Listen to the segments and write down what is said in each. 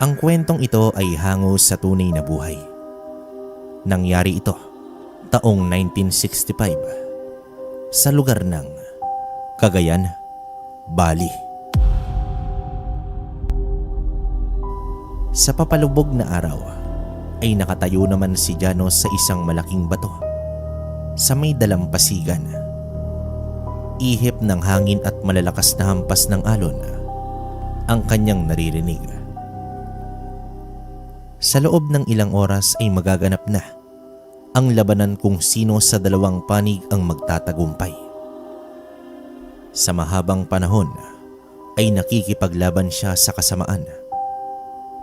Ang kwentong ito ay hango sa tunay na buhay. Nangyari ito taong 1965 sa lugar ng Cagayan, Bali. Sa papalubog na araw ay nakatayo naman si Janos sa isang malaking bato sa may dalampasigan. Ihip ng hangin at malalakas na hampas ng alon ang kanyang naririnig. Sa loob ng ilang oras ay magaganap na ang labanan kung sino sa dalawang panig ang magtatagumpay. Sa mahabang panahon ay nakikipaglaban siya sa kasamaan,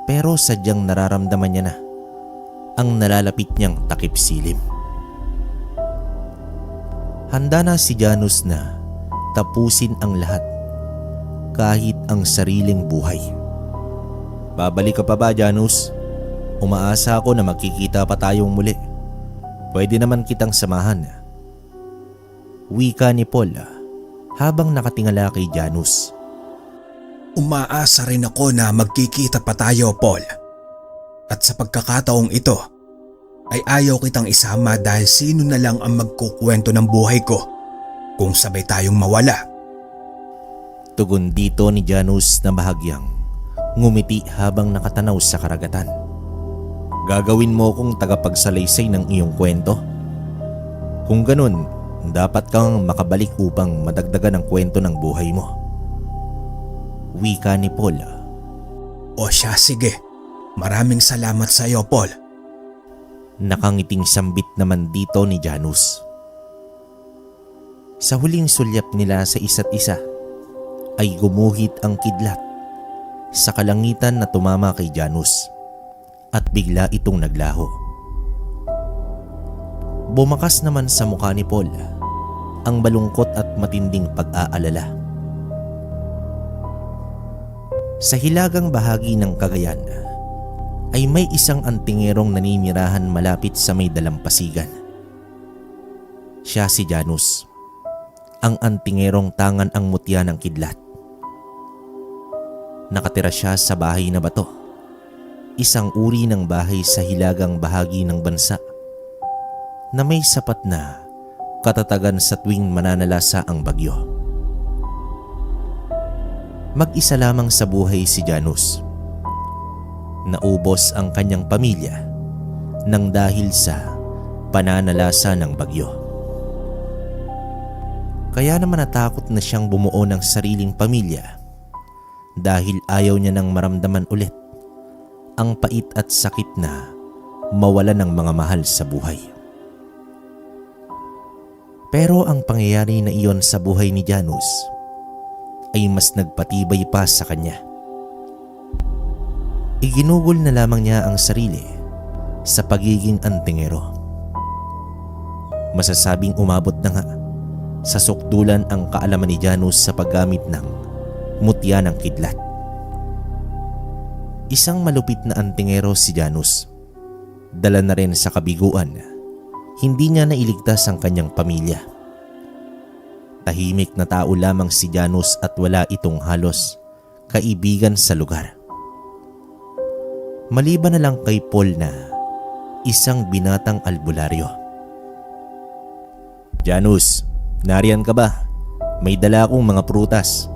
pero sadyang nararamdaman niya na ang nalalapit niyang takip silim. Handa na si Janos na tapusin ang lahat, kahit ang sariling buhay. Babalik ka pa ba, Janos? Umaasa ako na magkikita pa tayong muli. Pwede naman kitang samahan. Wika ni Paul habang nakatingala kay Janos. Umaasa rin ako na magkikita pa tayo, Paul. At sa pagkakataong ito, ay ayaw kitang isama dahil sino na lang ang magkukwento ng buhay ko kung sabay tayong mawala. Tugon dito ni Janos na bahagyang ngumiti habang nakatanaw sa karagatan. Gagawin mo kong tagapagsalaysay ng iyong kwento? Kung ganun, dapat kang makabalik upang madagdagan ang kwento ng buhay mo. Wika ni Paul. O siya, sige. Maraming salamat sa iyo, Paul. Nakangiting sambit naman dito ni Janos. Sa huling sulyap nila sa isa't isa ay gumuhit ang kidlat sa kalangitan na tumama kay Janos at bigla itong naglaho. Bumakas naman sa mukha ni Paul ang balungkot at matinding pag-aalala. Sa hilagang bahagi ng Cagayan ay may isang antingerong naninirahan malapit sa may dalampasigan. Siya si Janos, ang antingerong tangan ang mutya ng kidlat. Nakatira siya sa bahay na bato, isang uri ng bahay sa hilagang bahagi ng bansa na may sapat na katatagan sa tuwing mananalasa ang bagyo. Mag-isa lamang sa buhay si Janos. Naubos ang kanyang pamilya nang dahil sa pananalasa ng bagyo. Kaya naman natakot na siyang bumuo ng sariling pamilya dahil ayaw niya nang maramdaman ulit ang pait at sakit na mawala ng mga mahal sa buhay. Pero ang pangyayari na iyon sa buhay ni Janos ay mas nagpatibay pa sa kanya. Iginugol na lamang niya ang sarili sa pagiging antingero. Masasabing umabot na nga sa sukdulan ang kaalaman ni Janos sa paggamit ng mutya ng kidlat. Isang malupit na antingero si Janos. Dala na rin sa kabiguan, hindi niya nailigtas ang kanyang pamilya. Tahimik na tao lamang si Janos at wala itong halos kaibigan sa lugar. Maliban na lang kay Paul na isang binatang albularyo. Janos, nariyan ka ba? May dala akong mga prutas.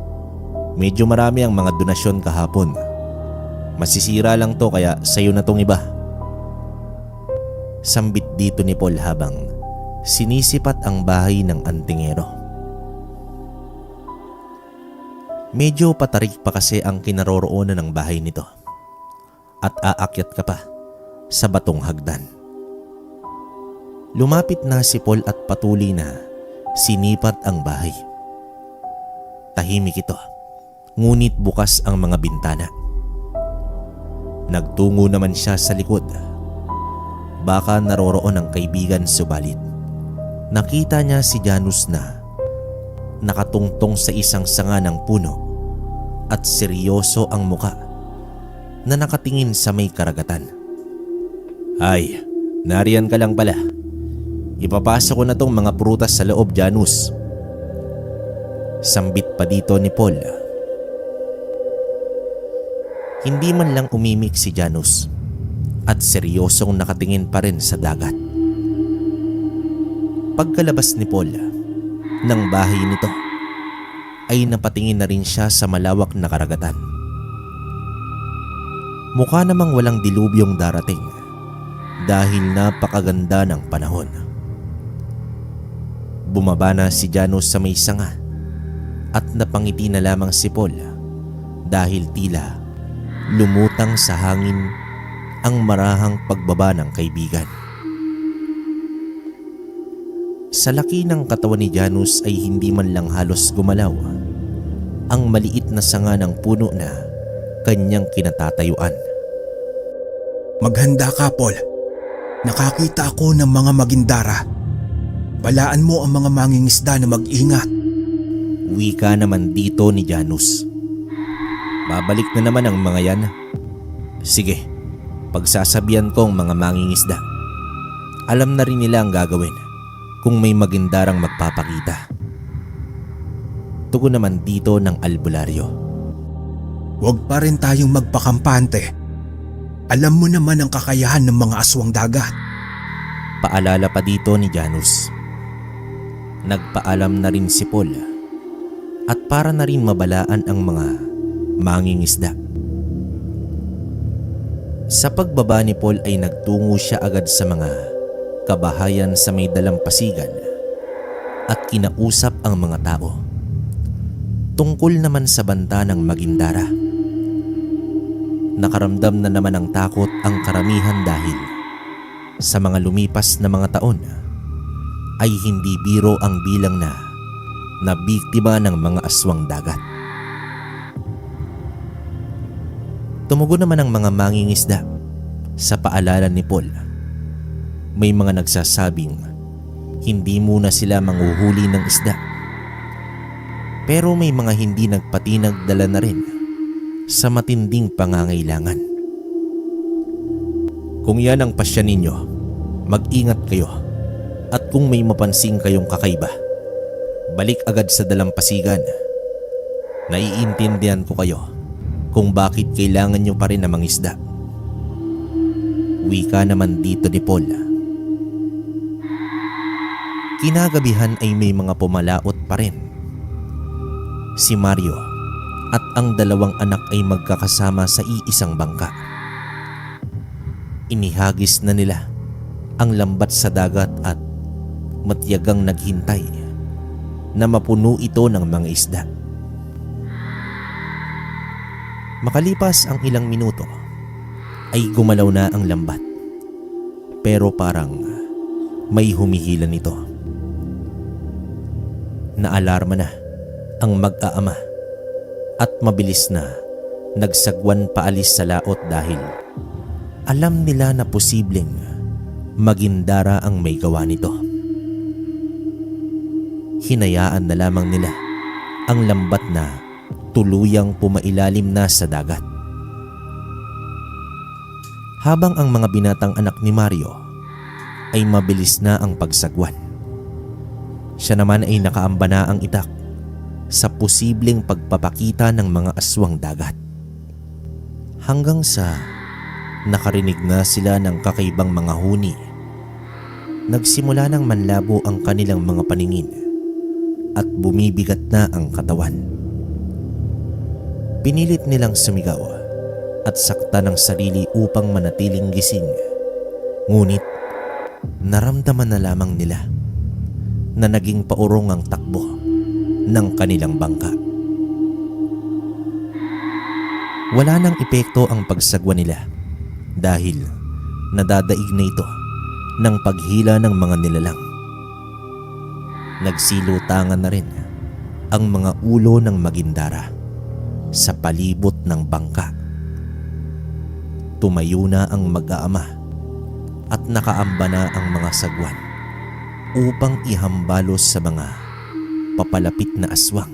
Medyo marami ang mga donasyon kahapon. Masisira lang to kaya sayo na tong iba. Sambit dito ni Paul habang sinisipat ang bahay ng antingero. Medyo patarik pa kasi ang kinaroroonan ng bahay nito at aakyat ka pa sa batong hagdan. Lumapit na si Paul at patuloy na sinipat ang bahay. Tahimik ito, ngunit bukas ang mga bintana. Nagtungo naman siya sa likod. Baka naroroon ang kaibigan, subalit nakita niya si Janos na nakatungtong sa isang sanga ng puno at seryoso ang muka na nakatingin sa may karagatan. Ay, nariyan ka lang pala. Ipapasok ko na tong mga prutas sa loob, Janos. Sambit pa dito ni Paul. Hindi man lang umimik si Janus at seryosong nakatingin pa rin sa dagat. Pagkalabas ni Paul ng bahay nito ay napatingin na rin siya sa malawak na karagatan. Mukha namang walang dilubyong darating dahil napakaganda ng panahon. Bumaba na si Janus sa may sanga at napangiti na lamang si Paul dahil tila lumutang sa hangin ang marahang pagbaba ng kaibigan. Sa laki ng katawan ni Janus ay hindi man lang halos gumalaw ang maliit na sanga ng puno na kanyang kinatatayuan. Maghanda ka, Paul. Nakakita ako ng mga magindara. Balaan mo ang mga mangingisda na mag-ingat. Wika naman dito ni Janus. Babalik na naman ang mga yan. Sige, pagsasabihan ko ang mga mangingisda. Alam na rin nila ang gagawin kung may magindarang magpapakita. Tugon naman dito ng albularyo. Huwag pa rin tayong magpakampante. Alam mo naman ang kakayahan ng mga aswang dagat. Paalala pa dito ni Janus. Nagpaalam na rin si Paul at para na rin mabalaan ang mga mangingisda. Sa pagbaba ni Paul ay nagtungo siya agad sa mga kabahayan sa may dalampasigan at kinausap ang mga tao tungkol naman sa banta ng magindara. Nakaramdam na naman ng takot ang karamihan dahil sa mga lumipas na mga taon ay hindi biro ang bilang na biktima ng mga aswang dagat. Tumugon naman ang mga mangingisda sa paalala ni Paul. May mga nagsasabing hindi muna sila manghuhuli ng isda. Pero may mga hindi nagpatinag dala na rin sa matinding pangangailangan. Kung yan ang pasya ninyo, mag-ingat kayo at kung may mapansin kayong kakaiba, balik agad sa dalampasigan. Naiintindihan ko kayo kung bakit kailangan nyo pa rin na mangisda. Wika naman dito ni Paul. Kinagabihan ay may mga pumalaot pa rin. Si Mario at ang dalawang anak ay magkakasama sa iisang bangka. Inihagis na nila ang lambat sa dagat at matyagang naghintay na mapuno ito ng mga isda. Makalipas ang ilang minuto ay gumalaw na ang lambat, pero parang may humihilan nito. Naalarma na ang mag-aama at mabilis na nagsagwan paalis sa laot dahil alam nila na posibleng magindara ang may gawa nito. Hinayaan na lamang nila ang lambat na tuluyang pumailalim na sa dagat. Habang ang mga binatang anak ni Mario ay mabilis na ang pagsagwan, siya naman ay nakaamba na ang itak sa posibleng pagpapakita ng mga aswang dagat. Hanggang sa nakarinig na sila ng kakaibang mga huni, nagsimula ng manlabo ang kanilang mga paningin at bumibigat na ang katawan. Pinilit nilang sumigaw at sakta ng sarili upang manatiling gising. Ngunit naramdaman na lamang nila na naging paurong ang takbo ng kanilang bangka. Wala nang epekto ang pagsagwa nila dahil nadadaig na ito ng paghila ng mga nilalang. Nagsilutangan na rin ang mga ulo ng magindara sa palibot ng bangka. Tumayo na ang mag-aama at nakaamba na ang mga sagwan upang ihambalos sa mga papalapit na aswang.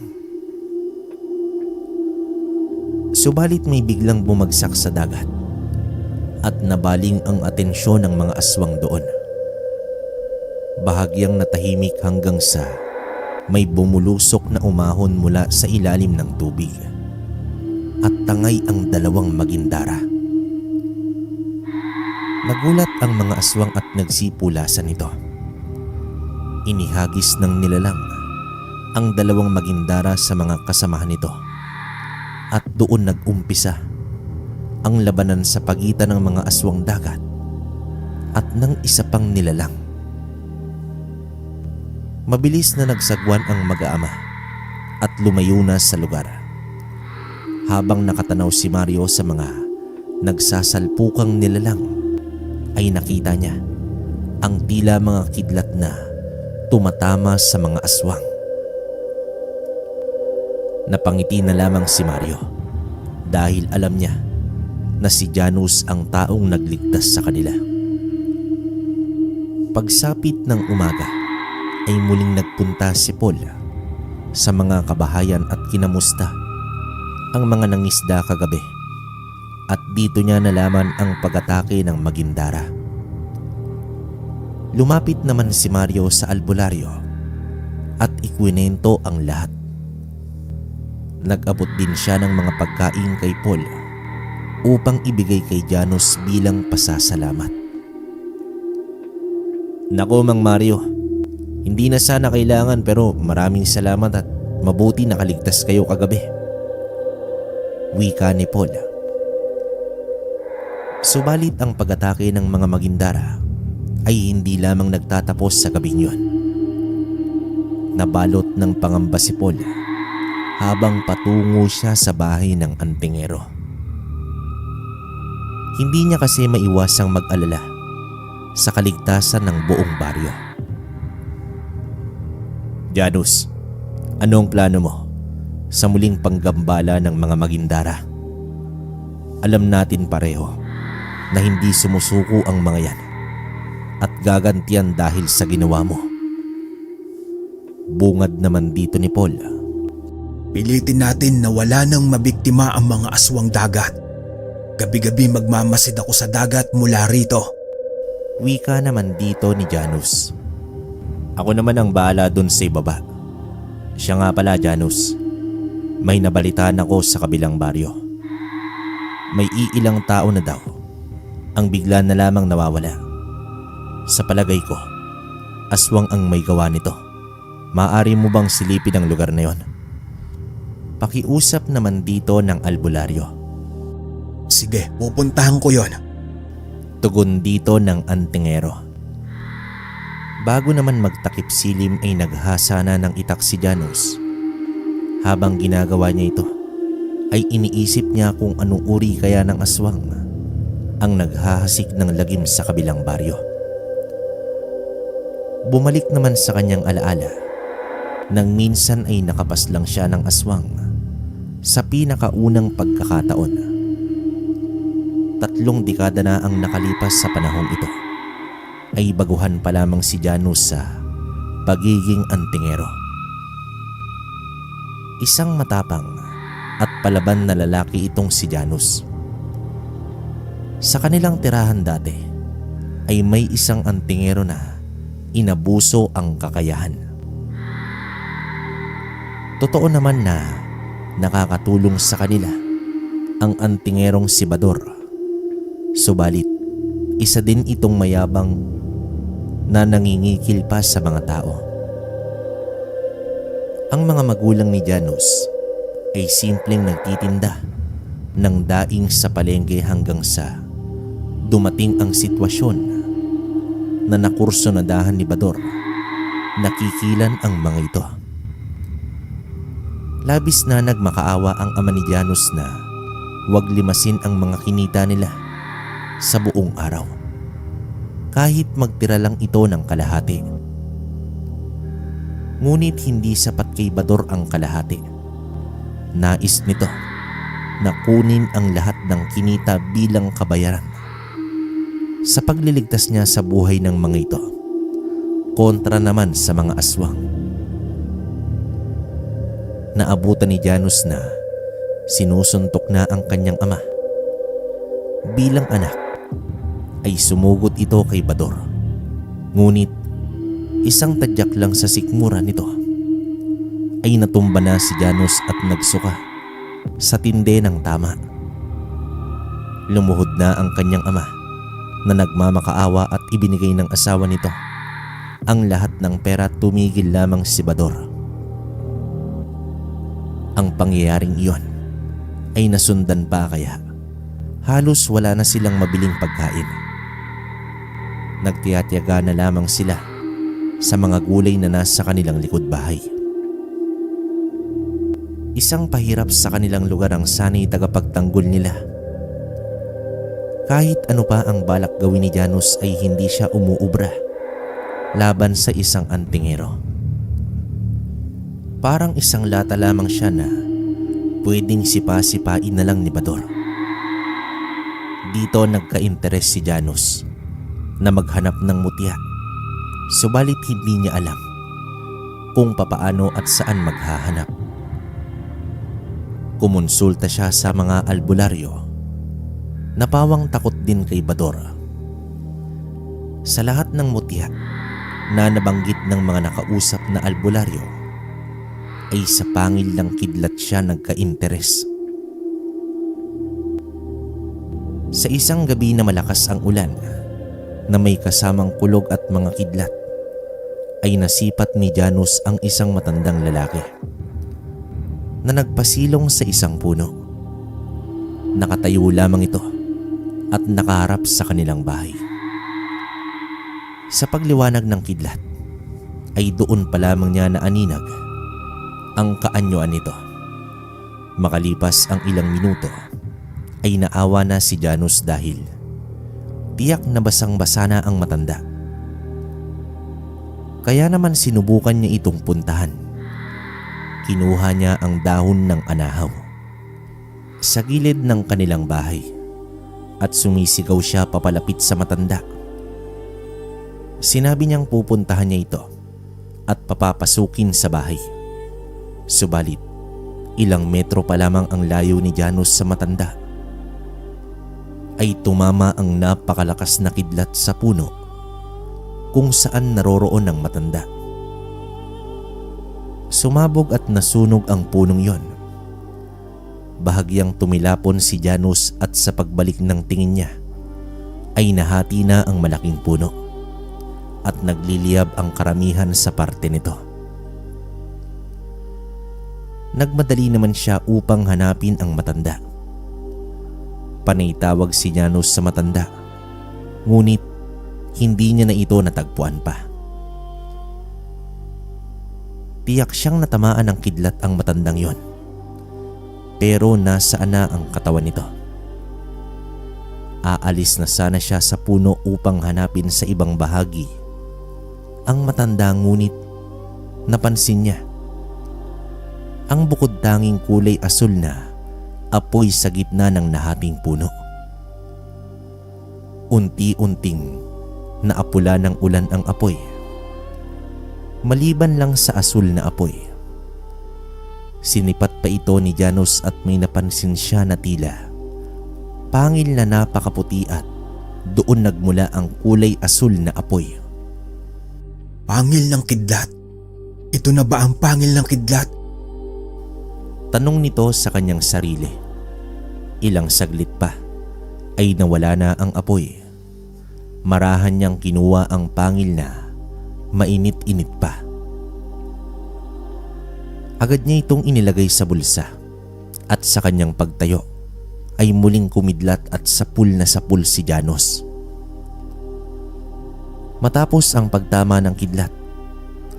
Subalit may biglang bumagsak sa dagat at nabaling ang atensyon ng mga aswang doon. Bahagyang natahimik hanggang sa may bumulusok na umahon mula sa ilalim ng tubig. at tangay ang dalawang magindara. Nagulat ang mga aswang at nagsipulasan nito. Inihagis ng nilalang ang dalawang magindara sa mga kasamahan nito at doon nag-umpisa ang labanan sa pagitan ng mga aswang dagat at ng isa pang nilalang. Mabilis na nagsagwan ang mag-aama at lumayo na sa lugar. Habang nakatanaw si Mario sa mga nagsasalpukang nilalang, ay nakita niya ang tila mga kidlat na tumatama sa mga aswang. Napangiti na lamang si Mario dahil alam niya na si Janus ang taong nagligtas sa kanila. Pagsapit ng umaga ay muling nagpunta si Paul sa mga kabahayan at kinamusta ang mga nangisda kagabi, at dito niya nalaman ang pag-atake ng magindara. Lumapit naman si Mario sa albularyo at ikwinento ang lahat. Nag-abot din siya ng mga pagkain kay Paul upang ibigay kay Janus bilang pasasalamat. Nako Mang Mario, hindi na sana kailangan pero maraming salamat at mabuti nakaligtas kayo kagabi. Wika ni Paul. Subalit ang pag-atake ng mga magindara ay hindi lamang nagtatapos sa gabing yun. Nabalot ng pangamba si Paul habang patungo siya sa bahay ng antingero. Hindi niya kasi maiwasang mag-alala sa kaligtasan ng buong baryo. Janus, anong plano mo sa muling panggambala ng mga magindara? Alam natin pareho na hindi sumusuko ang mga yan at gagantiyan dahil sa ginawa mo. Bungad naman dito ni Paul. Pilitin natin na wala nang mabiktima ang mga aswang dagat. Gabi-gabi magmamasid ako sa dagat mula rito. Wika naman dito ni Janus. Ako naman ang bahala dun sa ibaba. Siya nga pala, Janus, may nabalitaan ako sa kabilang baryo. May iilang tao na daw ang bigla na lamang nawawala. Sa palagay ko, aswang ang may gawa nito. Maaari mo bang silipin ang lugar na yon? Pakiusap naman dito ng albularyo. Sige, pupuntahan ko yon. Tugon dito ng antingero. Bago naman magtakip silim ay naghasa na ng itak si Janus. Habang ginagawa niya ito, ay iniisip niya kung anong uri kaya ng aswang ang naghahasik ng lagim sa kabilang baryo. Bumalik naman sa kanyang alaala nang minsan ay nakapaslang siya ng aswang sa pinakaunang pagkakataon. 3 dekada na ang nakalipas sa panahong ito, ay baguhan pa lamang si Janus sa pagiging antingero. Isang matapang at palaban na lalaki itong si Janus. Sa kanilang tirahan dati ay may isang antingero na inabuso ang kakayahan. Totoo naman na nakakatulong sa kanila ang antingerong si Bador. Subalit, isa din itong mayabang na nangingikil pa sa mga tao. Ang mga magulang ni Janus ay simpleng nagtitinda ng daing sa palengke hanggang sa dumating ang sitwasyon na nakursunadahan ni Bador. Nakikilan ang mga ito. Labis na nagmakaawa ang ama ni Janus na huwag limasin ang mga kinita nila sa buong araw, kahit magtira lang ito ng kalahati. Ngunit hindi sapat kay Bador ang kalahati. Nais nito na kunin ang lahat ng kinita bilang kabayaran sa pagliligtas niya sa buhay ng mga ito, kontra naman sa mga aswang. Naabutan ni Janus na sinusuntok na ang kanyang ama. Bilang anak ay sumugot ito kay Bador. Ngunit isang tadyak lang sa sikmura nito ay natumba na si Janus at nagsuka sa tindi ng tama. Lumuhod na ang kanyang ama na nagmamakaawa at ibinigay ng asawa nito ang lahat ng pera, tumigil lamang si Bador. Ang pangyayaring iyon ay nasundan pa kaya halos wala na silang mabiling pagkain. Nagtiyatyaga na lamang sila sa mga gulay na nasa kanilang likod bahay. Isang pahirap sa kanilang lugar ang sanay tagapagtanggol nila. Kahit ano pa ang balak gawin ni Janus ay hindi siya umuubra laban sa isang antingero. Parang isang lata lamang siya na pwedeng sipa-sipain na lang ni Bador. Dito nagka-interes si Janus na maghanap ng mutya, subalit hindi niya alam kung papaano at saan maghahanap. Kumonsulta siya sa mga albularyo na pawang takot din kay Bador. Sa lahat ng mutya na nabanggit ng mga nakausap na albularyo ay sa pangil ng kidlat siya nagka-interes. Sa isang gabi na malakas ang ulan na may kasamang kulog at mga kidlat ay nasipat ni Janus ang isang matandang lalaki na nagpasilong sa isang puno. Nakatayo lamang ito at nakaharap sa kanilang bahay. Sa pagliwanag ng kidlat ay doon pa lamang niya naaninag ang kaanyuan nito. Makalipas ang ilang minuto ay naawa na si Janus dahil tiyak na basang-basa na ang matanda. Kaya naman sinubukan niya itong puntahan. Kinuha niya ang dahon ng anahaw sa gilid ng kanilang bahay at sumisigaw siya papalapit sa matanda. Sinabi niyang pupuntahan niya ito at papapasukin sa bahay. Subalit, ilang metro pa lamang ang layo ni Janus sa matanda ay tumama ang napakalakas na kidlat sa puno kung saan naroroon ang matanda. Sumabog at nasunog ang punong yon. Bahagyang tumilapon si Janus at sa pagbalik ng tingin niya ay nahati na ang malaking puno at nagliliyab ang karamihan sa parte nito. Nagmadali naman siya upang hanapin ang matanda. Panay tawag si Janus sa matanda, ngunit hindi niya na ito natagpuan pa. Tiyak siyang natamaan ng kidlat ang matandang yon, pero nasaan na ang katawan nito? Aalis na sana siya sa puno upang hanapin sa ibang bahagi ang matanda, ngunit napansin niya ang bukod tanging kulay asul na apoy sa gitna ng nahating puno. Unti-unting naapula ng ulan ang apoy. Maliban lang sa asul na apoy, sinipat pa ito ni Janus at may napansin siya na tila pangil na napakaputi at doon nagmula ang kulay asul na apoy. Pangil ng kidlat? Ito na ba ang pangil ng kidlat? Tanong nito sa kanyang sarili. Ilang saglit pa ay nawala na ang apoy. Marahan niyang kinuha ang pangil na mainit-init pa. Agad niya itong inilagay sa bulsa at sa kanyang pagtayo ay muling kumidlat at sapul na sapul si Janus. Matapos ang pagtama ng kidlat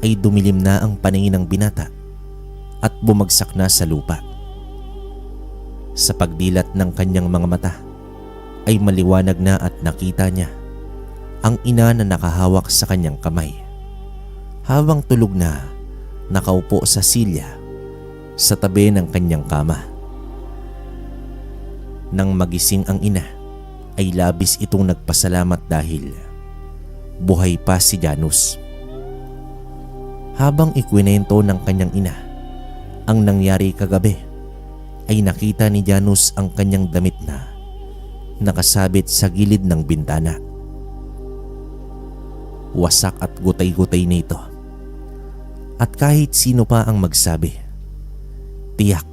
ay dumilim na ang paningin ng binata at bumagsak na sa lupa. Sa pagdilat ng kanyang mga mata ay maliwanag na at nakita niya ang ina na nakahawak sa kanyang kamay habang tulog na nakaupo sa silya sa tabi ng kanyang kama. Nang magising ang ina ay labis itong nagpasalamat dahil buhay pa si Janus. Habang ikwinento ng kanyang ina ang nangyari kagabi ay nakita ni Janus ang kanyang damit na nakasabit sa gilid ng bintana. Wasak at gutay-gutay na ito. At kahit sino pa ang magsabi, tiyak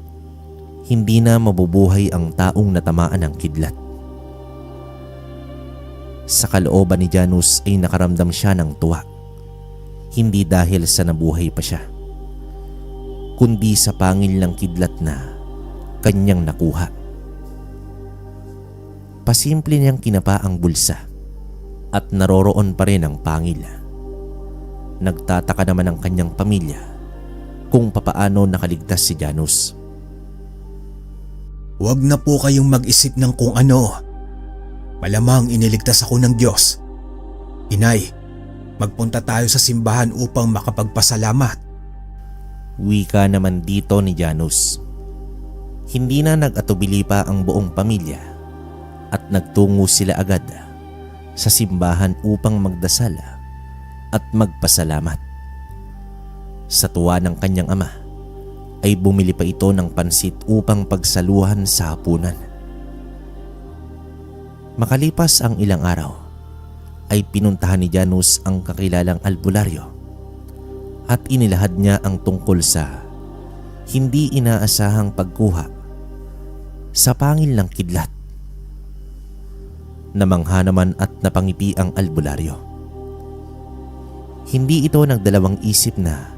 Hindi na mabubuhay ang taong natamaan ng kidlat. Sa kalooban ni Janus ay nakaramdam siya ng tuwa. Hindi dahil sa nabuhay pa siya, kundi sa pangil ng kidlat na kanyang nakuha. Pasimple niyang kinapa ang bulsa at naroroon pa rin ang pangil. Nagtataka naman ang kanyang pamilya kung papaano nakaligtas si Janus. Huwag na po kayong mag-isip ng kung ano. Malamang iniligtas ako ng Diyos. Inay, magpunta tayo sa simbahan upang makapagpasalamat. Wika naman dito ni Janus. Hindi na nag-atubili pa ang buong pamilya at nagtungo sila agad sa simbahan upang magdasal at magpasalamat. Sa tuwa ng kanyang ama ay bumili pa ito ng pansit upang pagsaluhan sa hapunan. Makalipas ang ilang araw ay pinuntahan ni Janus ang kakilalang albularyo at inilahad niya ang tungkol sa hindi inaasahang pagkuha sa pangil ng kidlat. Namangha naman at napangiti ang albularyo. Hindi ito nagdalawang isip na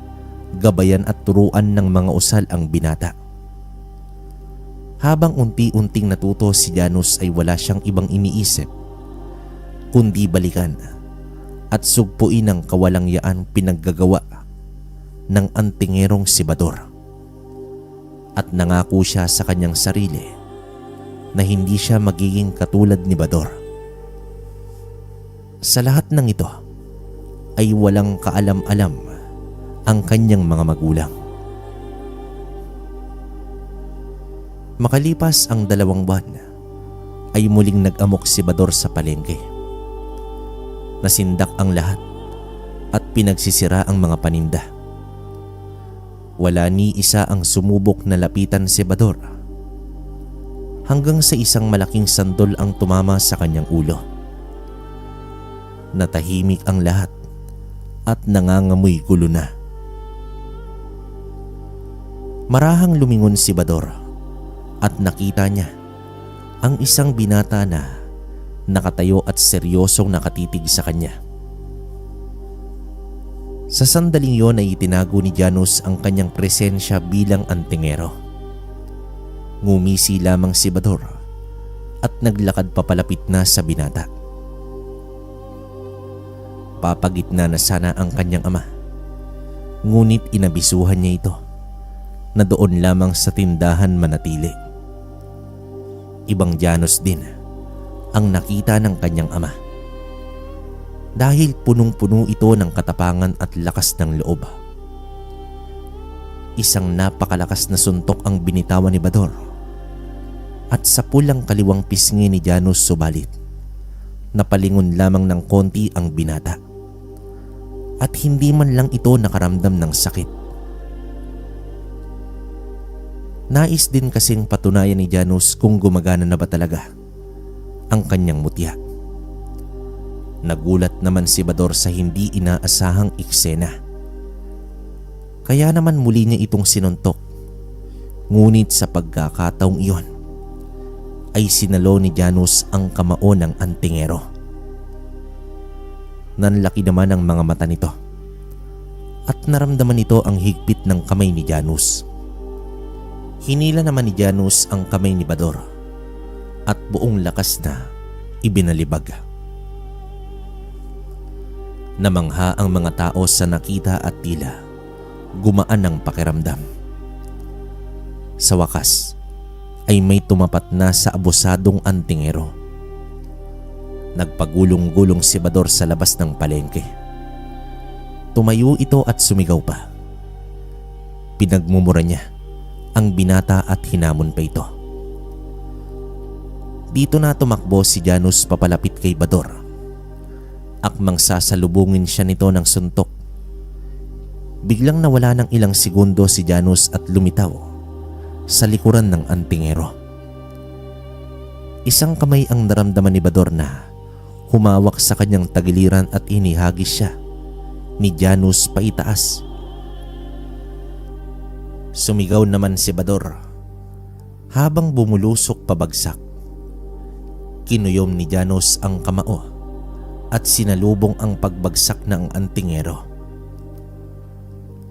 gabayan at turuan ng mga usal ang binata. Habang unti-unting natuto si Janus ay wala siyang ibang iniisip kundi balikan at sugpuin ang kawalangyaan pinaggagawa ng antingerong si Bador. At nangako siya sa kanyang sarili na hindi siya magiging katulad ni Bador. Sa lahat ng ito ay walang kaalam-alam ang kanyang mga magulang. Makalipas ang 2 buwan ay muling nag-amok si Bador sa palengke. Nasindak ang lahat at pinagsisira ang mga paninda. Wala ni isa ang sumubok na lapitan si Bador, hanggang sa isang malaking sandol ang tumama sa kanyang ulo. Natahimik ang lahat at nangangamoy gulo na. Marahang lumingon si Bador at nakita niya ang isang binata na nakatayo at seryosong nakatitig sa kanya. Sa sandaling yon ay itinago ni Janus ang kanyang presensya bilang antingero. Ngumisi lamang si Bador at naglakad papalapit na sa binata. Papagitna na sana ang kanyang ama, ngunit inabisuhan niya ito na doon lamang sa tindahan manatili. Ibang Janus din ang nakita ng kanyang ama, dahil punong-puno ito ng katapangan at lakas ng loob. Isang napakalakas na suntok ang binitawan ni Bador at sa pulang kaliwang pisngi ni Janus, subalit napalingon lamang ng konti ang binata at hindi man lang ito nakaramdam ng sakit. Nais din kasing patunayan ni Janus kung gumagana na ba talaga ang kanyang mutya. Nagulat naman si Bador sa hindi inaasahang eksena. Kaya naman muli niya itong sinuntok. Ngunit sa pagkakataong iyon ay sinalo ni Janus ang kamao ng antingero. Nanlaki naman ang mga mata nito at naramdaman nito ang higpit ng kamay ni Janus. Hinila naman ni Janus ang kamay ni Bador at buong lakas na ibinalibag. Namangha ang mga tao sa nakita at tila gumaan ang pakiramdam. Sa wakas ay may tumapat na sa abusadong antingero. Nagpagulong-gulong si Bador sa labas ng palengke. Tumayo ito at sumigaw pa. Pinagmumura niya ang binata at hinamon pa ito. Dito na tumakbo si Janus papalapit kay Bador. Akmang sasalubungin siya nito ng suntok. Biglang nawala ng ilang segundo si Janus at lumitaw sa likuran ng antingero. Isang kamay ang naramdaman ni Bador na humawak sa kanyang tagiliran at inihagis siya ni Janus paitaas. Sumigaw naman si Bador Habang bumulusok pabagsak, kinuyom ni Janos ang kamao at sinalubong ang pagbagsak ng antingero.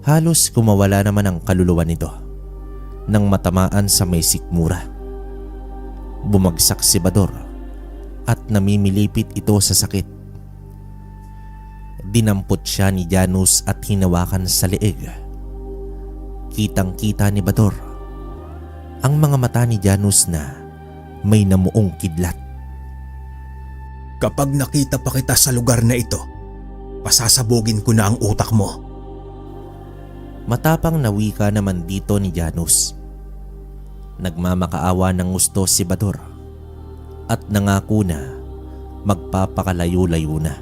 Halos kumawala naman ang kaluluwa nito nang matamaan sa may sikmura. Bumagsak si Bador at namimilipit ito sa sakit. Dinampot siya ni Janos at hinawakan sa leeg. Kitang-kita ni Bador ang mga mata ni Janos na may namuong kidlat. Kapag nakita pa kita sa lugar na ito, pasasabugin ko na ang utak mo. Matapang na wika naman dito ni Janos. Nagmamakaawa ng gusto si Bador at nangako na magpapakalayo-layo na.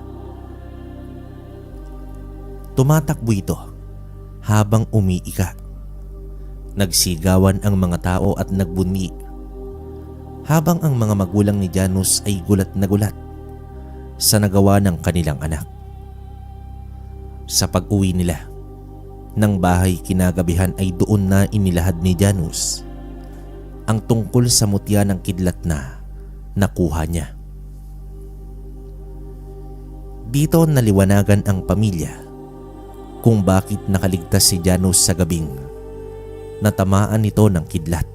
Tumatakbo ito habang umiika. Nagsigawan ang mga tao at nagbunyi, habang ang mga magulang ni Janos ay gulat na gulat sa nagawa ng kanilang anak. Sa pag-uwi nila ng bahay kinagabihan ay doon na inilahad ni Janos ang tungkol sa mutya ng kidlat na nakuha niya. Dito naliwanagan ang pamilya kung bakit nakaligtas si Janos sa gabing natamaan nito ng kidlat.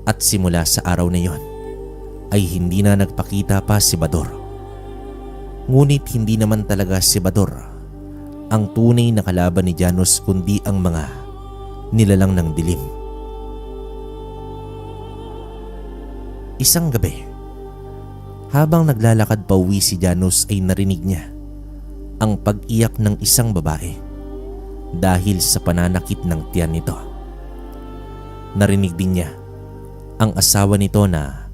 At simula sa araw na yon ay hindi na nagpakita pa si Bador. Ngunit hindi naman talaga si Bador ang tunay na kalaban ni Janos, kundi ang mga nilalang ng dilim. Isang gabi, habang naglalakad pauwi si Janos ay narinig niya ang pag-iyak ng isang babae dahil sa pananakit ng tiyan nito. Narinig din niya ang asawa nito na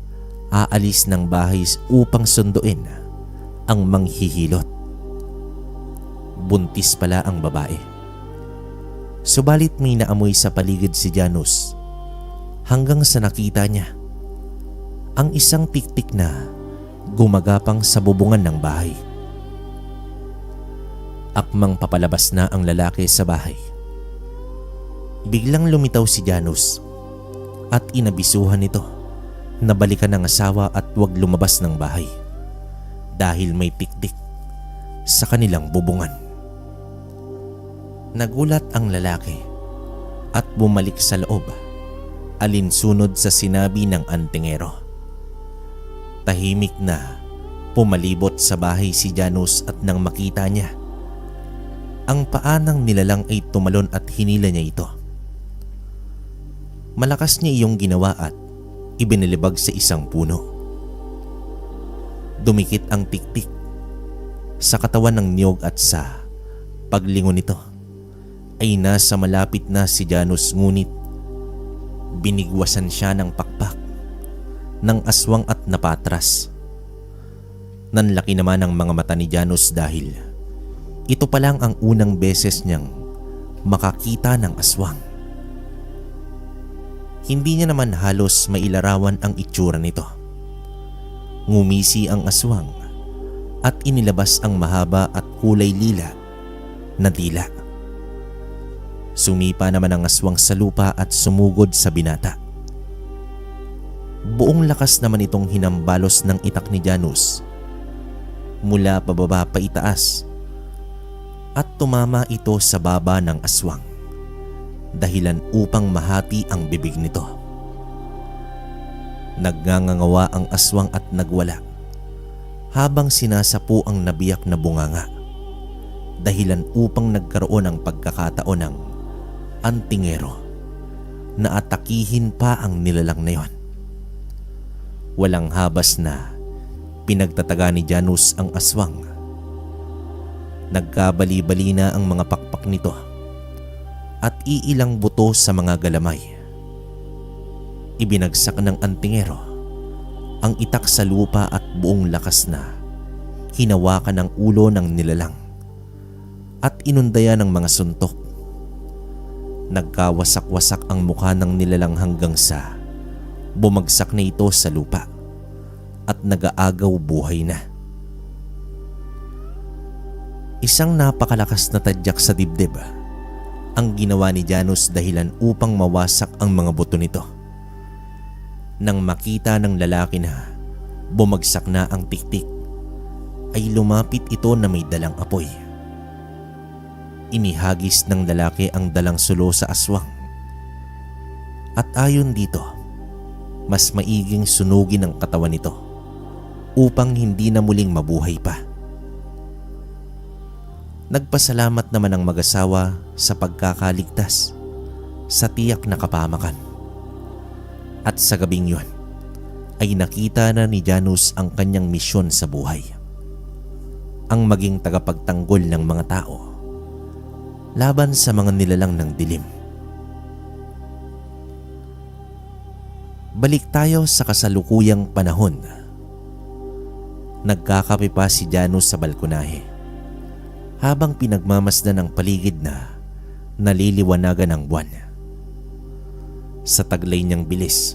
aalis ng bahay upang sunduin ang manghihilot. Buntis pala ang babae. Subalit may naamoy sa paligid si Janos hanggang sa nakita niya ang isang tiktik na gumagapang sa bubungan ng bahay. Akmang papalabas na ang lalaki sa bahay. Biglang lumitaw si Janos at inabisuhan nito na balikan ng asawa at huwag lumabas ng bahay dahil may tiktik sa kanilang bubungan. Nagulat ang lalaki at bumalik sa loob, alinsunod sa sinabi ng antingero. Tahimik na pumalibot sa bahay si Janos at nang makita niya ang paa ng nilalang ay tumalon at hinila niya ito. Malakas niya iyong ginawa at ibinalibag sa isang puno. Dumikit ang tiktik sa katawan ng niyog at sa paglingon nito ay nasa malapit na si Janos, ngunit binigwasan siya ng pakpak ng aswang at napatras. Nanlaki naman ang mga mata ni Janos dahil ito pa lang ang unang beses niyang makakita ng aswang. Hindi niya naman halos mailarawan ang itsura nito. Ngumisi ang aswang at inilabas ang mahaba at kulay lila na dila. Sumipa naman ang aswang sa lupa at sumugod sa binata. Buong lakas naman itong hinambalos ng itak ni Janos mula pababa pa itaas at tumama ito sa baba ng aswang, dahilan upang mahati ang bibig nito. Nagngangawa ang aswang at nagwala habang sinasapu ang nabiyak na bunganga, dahilan upang nagkaroon ng pagkakataon ng antingero na atakihin pa ang nilalang na yon. Walang habas na pinagtataga ni Janos ang aswang. Nagkabali-bali na ang mga pakpak nito at iilang buto sa mga galamay. Ibinagsak ng antingero ang itak sa lupa at buong lakas na hinawakan ang ulo ng nilalang at inundaya ng mga suntok. Nagkawasak-wasak ang mukha ng nilalang hanggang sa bumagsak na ito sa lupa at nagaagaw buhay na. Isang napakalakas na tadyak sa dibdib ang ginawa ni Janos dahilan upang mawasak ang mga buto nito Nang makita ng lalaki na bumagsak na ang tiktik, ay lumapit ito na may dalang apoy. Inihagis ng lalaki ang dalang sulo sa aswang. At ayon dito, mas maiging sunugin ang katawan nito upang hindi na muling mabuhay pa. Nagpasalamat naman ang mag-asawa sa pagkakaligtas sa tiyak na kapamakan. At sa gabing yun, ay nakita na ni Janus ang kanyang misyon sa buhay. Ang maging tagapagtanggol ng mga tao laban sa mga nilalang ng dilim. Balik tayo sa kasalukuyang panahon. Nagkakape pa si Janus sa balkonahe habang pinagmamasdan ang paligid na naliliwanagan ng buwan. Sa taglay niyang bilis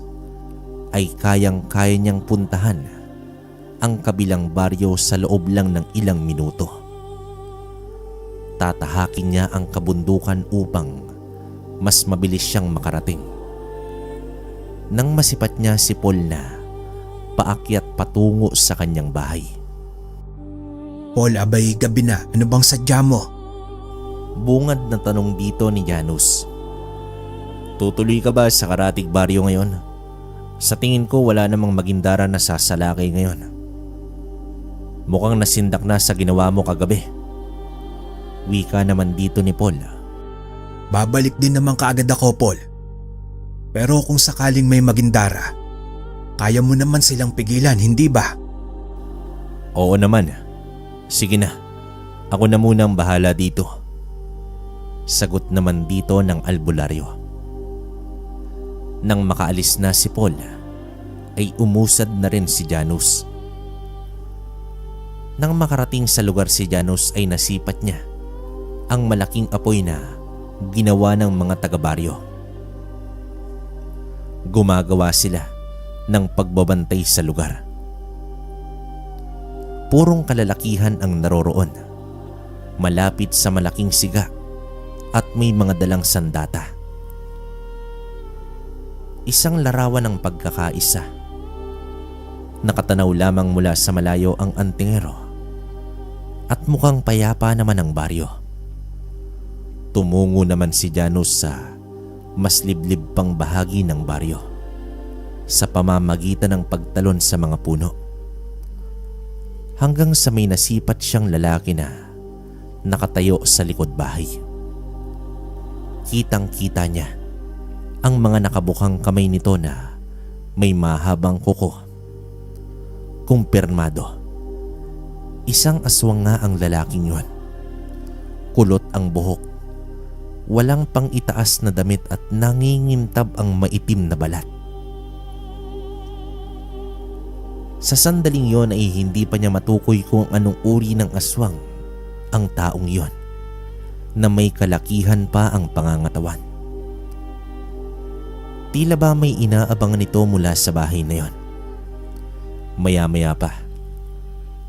ay kayang-kaya niyang puntahan ang kabilang baryo sa loob lang ng ilang minuto. Tatahakin niya ang kabundukan upang mas mabilis siyang makarating. Nang masipat niya si Paul na paakyat patungo sa kanyang bahay. Paul, abay gabi na. Ano bang sadya mo? Bungad na tanong dito ni Janus. Tutuloy ka ba sa karatig baryo ngayon? Sa tingin ko wala namang magindara na sasalakay ngayon. Mukhang nasindak na sa ginawa mo kagabi. Wika naman dito ni Paul. Babalik din naman kaagad ako, Paul. Pero kung sakaling may magindara, kaya mo naman silang pigilan, hindi ba? Oo naman. Sige na. Ako na muna ang bahala dito. Sagot naman dito ng albularyo. Nang makaalis na si Paul, ay umusad na rin si Janus. Nang makarating sa lugar si Janus ay nasipat niya ang malaking apoy na ginawa ng mga taga-baryo. Gumagawa sila ng pagbabantay sa lugar. Purong kalalakihan ang naroroon, malapit sa malaking siga at may mga dalang sandata. Isang larawan ng pagkakaisa. Nakatanaw lamang mula sa malayo ang antingero at mukhang payapa naman ang baryo. Tumungo naman si Janus sa mas liblib pang bahagi ng baryo sa pamamagitan ng pagtalon sa mga puno. Hanggang sa may nasipat siyang lalaki na nakatayo sa likod bahay. Kitang-kita niya ang mga nakabukang kamay nito na may mahabang kuko. Kumpirmado, isang aswang nga ang lalaking yun. Kulot ang buhok, walang pang itaas na damit at nangingintab ang maitim na balat. Sa sandaling yon ay hindi pa niya matukoy kung anong uri ng aswang ang taong yon na may kalakihan pa ang pangangatawan. Tila ba may inaabangan ito mula sa bahay na yon. Maya-maya pa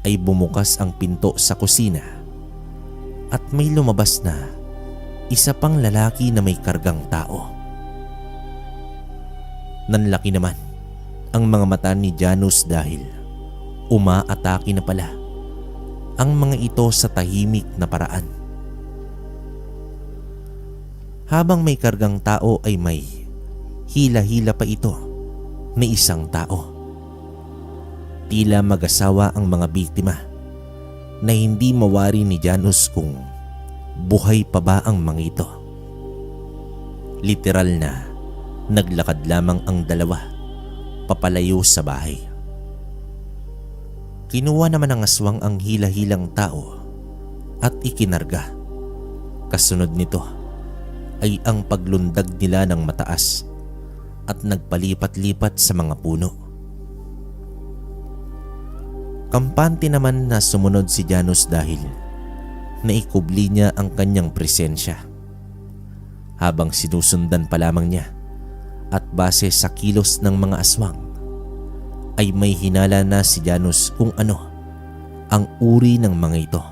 ay bumukas ang pinto sa kusina at may lumabas na isa pang lalaki na may kargang tao. Nanlaki naman ang mga mata ni Janus dahil umaatake na pala ang mga ito sa tahimik na paraan. Habang may kargang tao ay may hila-hila pa ito na isang tao. Tila mag-asawa ang mga biktima na hindi mawari ni Janus kung buhay pa ba ang mga ito. Literal na naglakad lamang ang dalawa papalayo sa bahay. Kinuha naman ng aswang ang hila-hilang tao at ikinarga. Kasunod nito ay ang paglundag nila ng mataas at nagpalipat-lipat sa mga puno. Kampante naman na sumunod si Janus dahil naikubli niya ang kanyang presensya. Habang sinusundan pa lamang niya at base sa kilos ng mga aswang ay may hinala na si Janus kung ano ang uri ng mga ito.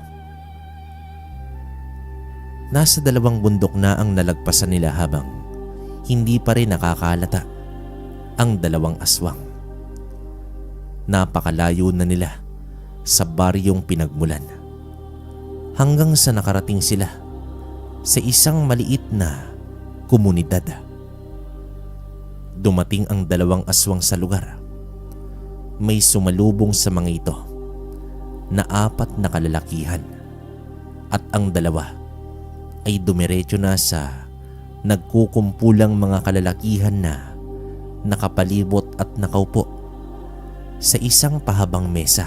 Nasa 2 bundok na ang nalagpasan nila habang hindi pa rin nakakalata ang dalawang aswang. Napakalayo na nila sa baryong pinagmulan hanggang sa nakarating sila sa isang maliit na komunidad. Dumating ang dalawang aswang sa lugar. May sumalubong sa mga ito na 4 na kalalakihan at ang dalawa ay dumiretso na sa nagkukumpulang mga kalalakihan na nakapalibot at nakaupo sa isang pahabang mesa.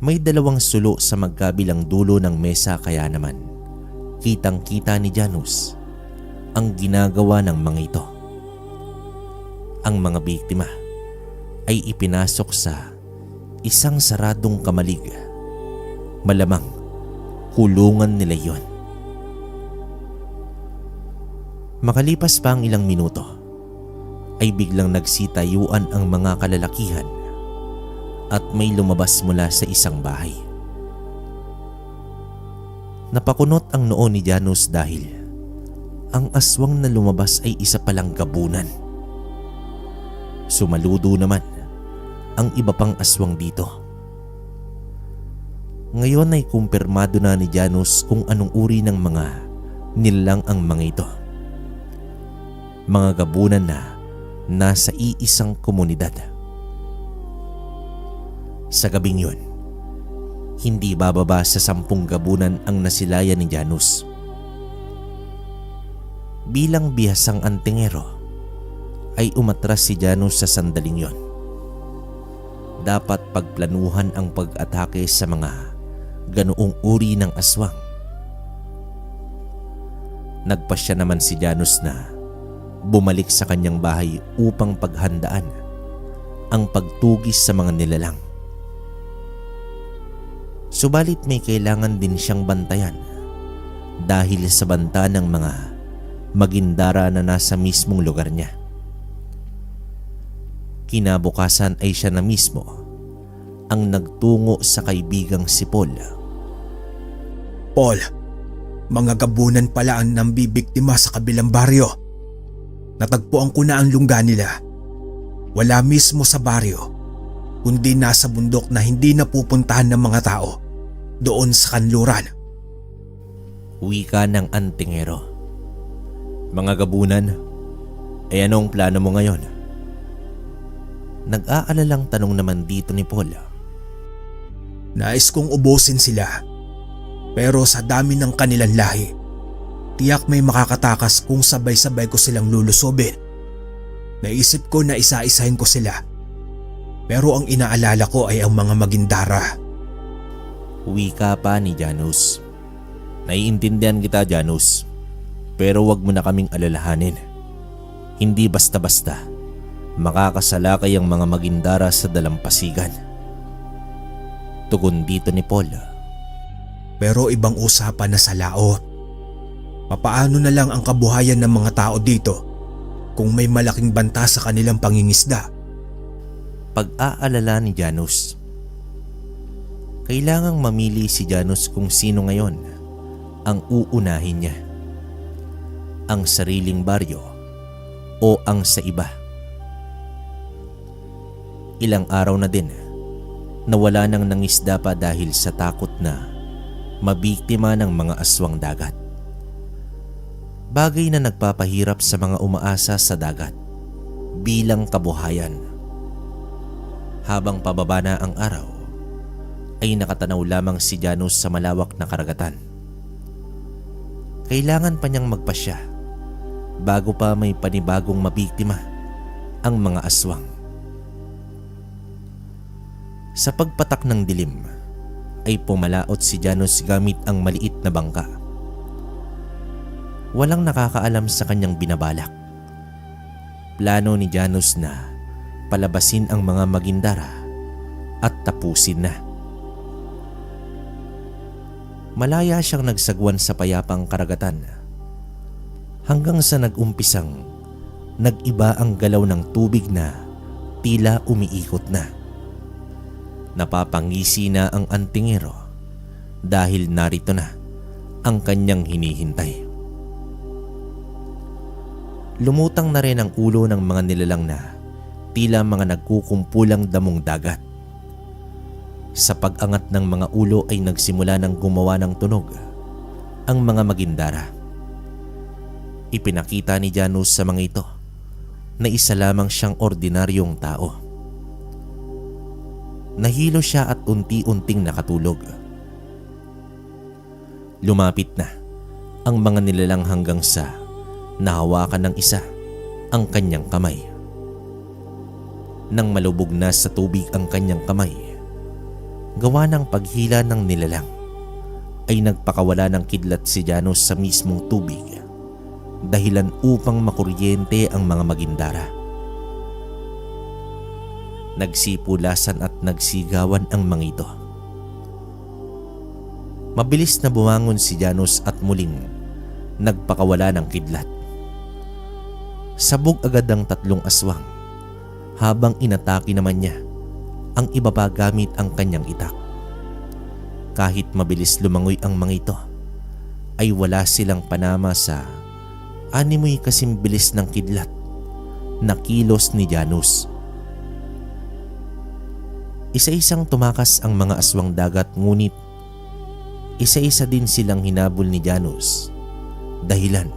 May 2 sulo sa magkabilang dulo ng mesa, kaya naman kitang-kita ni Janus ang ginagawa ng mga ito. Ang mga biktima ay ipinasok sa isang saradong kamalig. Malamang kulungan nila yon. Makalipas pa ang ilang minuto ay biglang nagsitayuan ang mga kalalakihan at may lumabas mula sa isang bahay. Napakunot ang noo ni Janus dahil ang aswang na lumabas ay isa palang gabunan. Sumaludo naman ang iba pang aswang dito. Ngayon ay kumpirmado na ni Janus kung anong uri ng mga nilalang ang mga ito. Mga gabunan na nasa iisang komunidad. Sa gabing yun, hindi bababa sa 10 gabunan ang nasilayan ni Janus. Bilang bihasang antingero, ay umatras si Janus sa sandaling yon. Dapat pagplanuhan ang pag-atake sa mga ganoong uri ng aswang. Nagpasya naman si Janus na bumalik sa kanyang bahay upang paghandaan ang pagtugis sa mga nilalang. Subalit may kailangan din siyang bantayan dahil sa banta ng mga magindara na nasa mismong lugar niya. Kinabukasan ay siya na mismo ang nagtungo sa kaibigang si Paul. Paul, mga gabunan pala ang nambibiktima sa kabilang baryo. Natagpuan ko na ang lungga nila. Wala mismo sa baryo, kundi nasa bundok na hindi napupuntahan ng mga tao, doon sa kanluran. Wika ng antingero. Mga gabunan, ay anong plano mo ngayon? Nag-aalalang tanong naman dito ni Paul. Nais kong ubusin sila, pero sa dami ng kanilang lahi, tiyak may makakatakas kung sabay-sabay ko silang lulusobin. Naisip ko na isa-isahin ko sila, pero ang inaalala ko ay ang mga magindara. Wika pa ni Janus. Naiintindihan kita, Janus, pero wag mo na kaming alalahanin. Hindi basta-basta makakasalakay ang mga magindara sa dalampasigan. Tugon dito ni Paul. Pero ibang usapan na sa laot. Papaano na lang ang kabuhayan ng mga tao dito kung may malaking banta sa kanilang pangingisda? Pag-aalala ni Janus. Kailangang mamili si Janus kung sino ngayon ang uunahin niya. Ang sariling baryo o ang sa iba. Ilang araw na din nawala nang nangisda pa dahil sa takot na mabiktima ng mga aswang dagat. Bagay na nagpapahirap sa mga umaasa sa dagat bilang kabuhayan. Habang pababa na ang araw, ay nakatanaw lamang si Janus sa malawak na karagatan. Kailangan pa niyang magpasya bago pa may panibagong mabiktima ang mga aswang. Sa pagpatak ng dilim ay pumalaot si Janus gamit ang maliit na bangka. Walang nakakaalam sa kanyang binabalak. Plano ni Janus na palabasin ang mga magindara at tapusin na. Malaya siyang nagsagwan sa payapang karagatan hanggang sa nag-umpisang nag-iba ang galaw ng tubig na tila umiikot na. Napapangisi na ang antingero dahil narito na ang kanyang hinihintay. Lumutang na rin ang ulo ng mga nilalang na tila mga nagkukumpulang damong dagat. Sa pag-angat ng mga ulo ay nagsimula ng gumawa ng tunog ang mga magindara. Ipinakita ni Janus sa mga ito na isa lamang siyang ordinaryong tao. Nahilo siya at unti-unting nakatulog. Lumapit na ang mga nilalang hanggang sa nahawakan ng isa ang kanyang kamay. Nang malubog na sa tubig ang kanyang kamay, gawa ng paghila ng nilalang, ay nagpakawala ng kidlat si Janus sa mismong tubig, dahilan upang makuryente ang mga magindara. Nagsipulasan at nagsigawan ang mga ito. Mabilis na bumangon si Janus at muling nagpakawala ng kidlat. Sabog agad ang tatlong aswang, habang inatake naman niya ang iba pa gamit ang kanyang itak. Kahit mabilis lumangoy ang mga ito, ay wala silang panama sa animoy kasing bilis ng kidlat na kilos ni Janus. Isa-isang tumakas ang mga aswang dagat, ngunit isa-isa din silang hinabol ni Janus, dahilan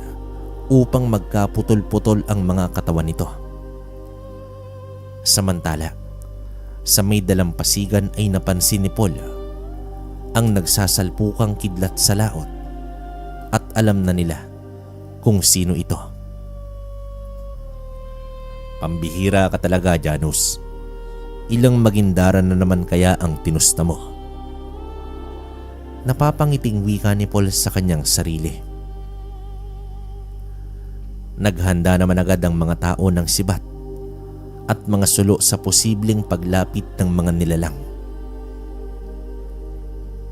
upang magkaputol-putol ang mga katawan nito. Samantala, sa may dalampasigan ay napansin ni Paul ang nagsasalpukang kidlat sa laot, at alam na nila kung sino ito. Pambihira ka talaga, Janus. Ilang magindara na naman kaya ang tinusta mo? Napapangiting wika ni Paul sa kanyang sarili. Naghanda naman agad ang mga tao ng sibat at mga sulo sa posibleng paglapit ng mga nilalang.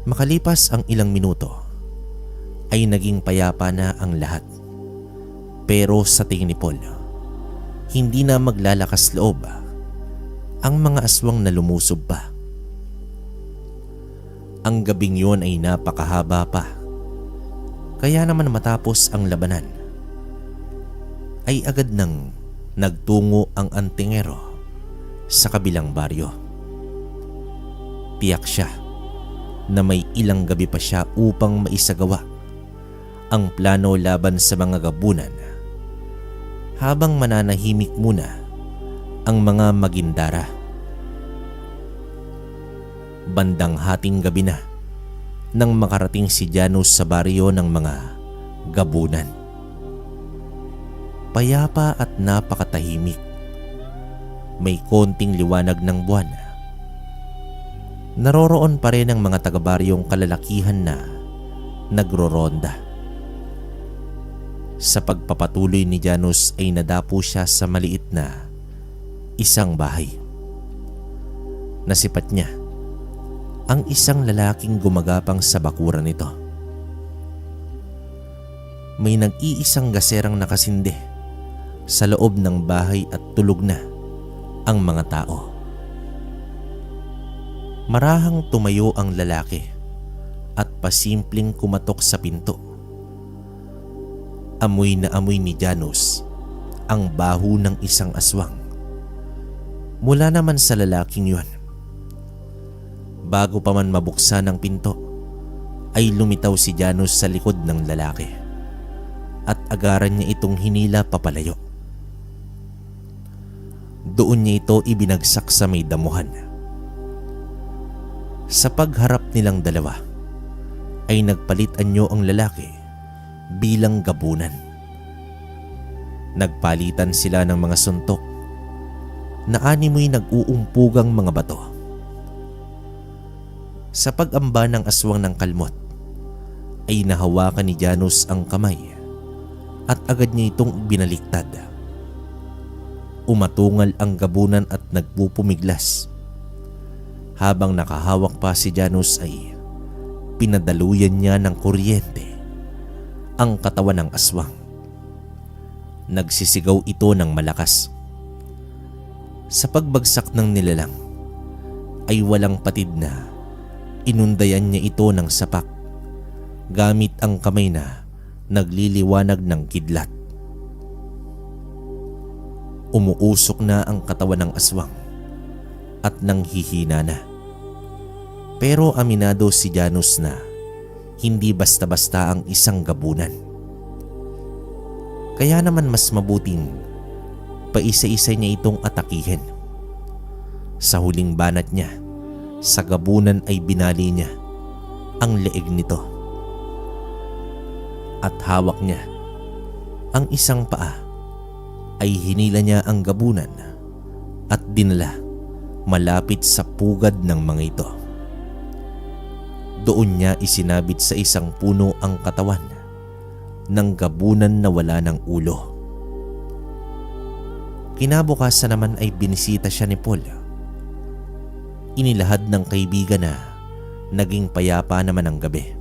Makalipas ang ilang minuto, ay naging payapa na ang lahat. Pero sa tingin ni Paul, hindi na maglalakas loob ang mga aswang na lumusob pa. Ang gabing yun ay napakahaba pa. Kaya naman matapos ang labanan, ay agad nang nagtungo ang antingero sa kabilang baryo. Tiyak siya na may ilang gabi pa siya upang maisagawa ang plano laban sa mga gabunan, habang mananahimik muna ang mga magindara. Bandang hating gabi na nang makarating si Janus sa baryo ng mga gabunan. Payapa at napakatahimik. May konting liwanag ng buwan. Naroroon pa rin ang mga taga-baryong kalalakihan na nagroronda. Sa pagpapatuloy ni Janus ay nadapo siya sa maliit na isang bahay. Nasipat niya ang isang lalaking gumagapang sa bakuran nito. May nag-iisang gaserang nakasindi sa loob ng bahay at tulog na ang mga tao. Marahang tumayo ang lalaki at pasimpleng kumatok sa pinto. Amoy na amoy ni Janus ang baho ng isang aswang mula naman sa lalaking yun. Bago pa man mabuksan ang pinto, ay lumitaw si Janus sa likod ng lalaki at agaran niya itong hinila papalayo. Doon niya ito ibinagsak sa may damuhan. Sa pagharap nilang dalawa, ay nagpalit anyo ang lalaki bilang gabunan. Nagpalitan sila ng mga suntok na animoy nag-uumpugang mga bato. Sa pag-amba ng aswang ng kalmot, ay nahawakan ni Janus ang kamay at agad niya itong binaliktad. Umatungal ang gabunan at nagpupumiglas. Habang nakahawak pa si Janus ay pinadaluyan niya ng kuryente ang katawan ng aswang. Nagsisigaw ito ng malakas. Sa pagbagsak ng nilalang ay walang patid na inundayan niya ito ng sapak gamit ang kamay na nagliliwanag ng kidlat. Umuusok na ang katawan ng aswang at nanghihina na. Pero aminado si Janus na hindi basta-basta ang isang gabunan. Kaya naman mas mabuting paisa-isa niya itong atakihin. Sa huling banat niya, sa gabunan ay binali niya ang leeg nito. At hawak niya ang isang paa ay hinila niya ang gabunan at dinala malapit sa pugad ng mga ito. Doon niya isinabit sa isang puno ang katawan ng gabunan na wala ng ulo. Kinabukasan naman ay binisita siya ni Paul. Inilahad ng kaibigan na naging payapa naman ang gabi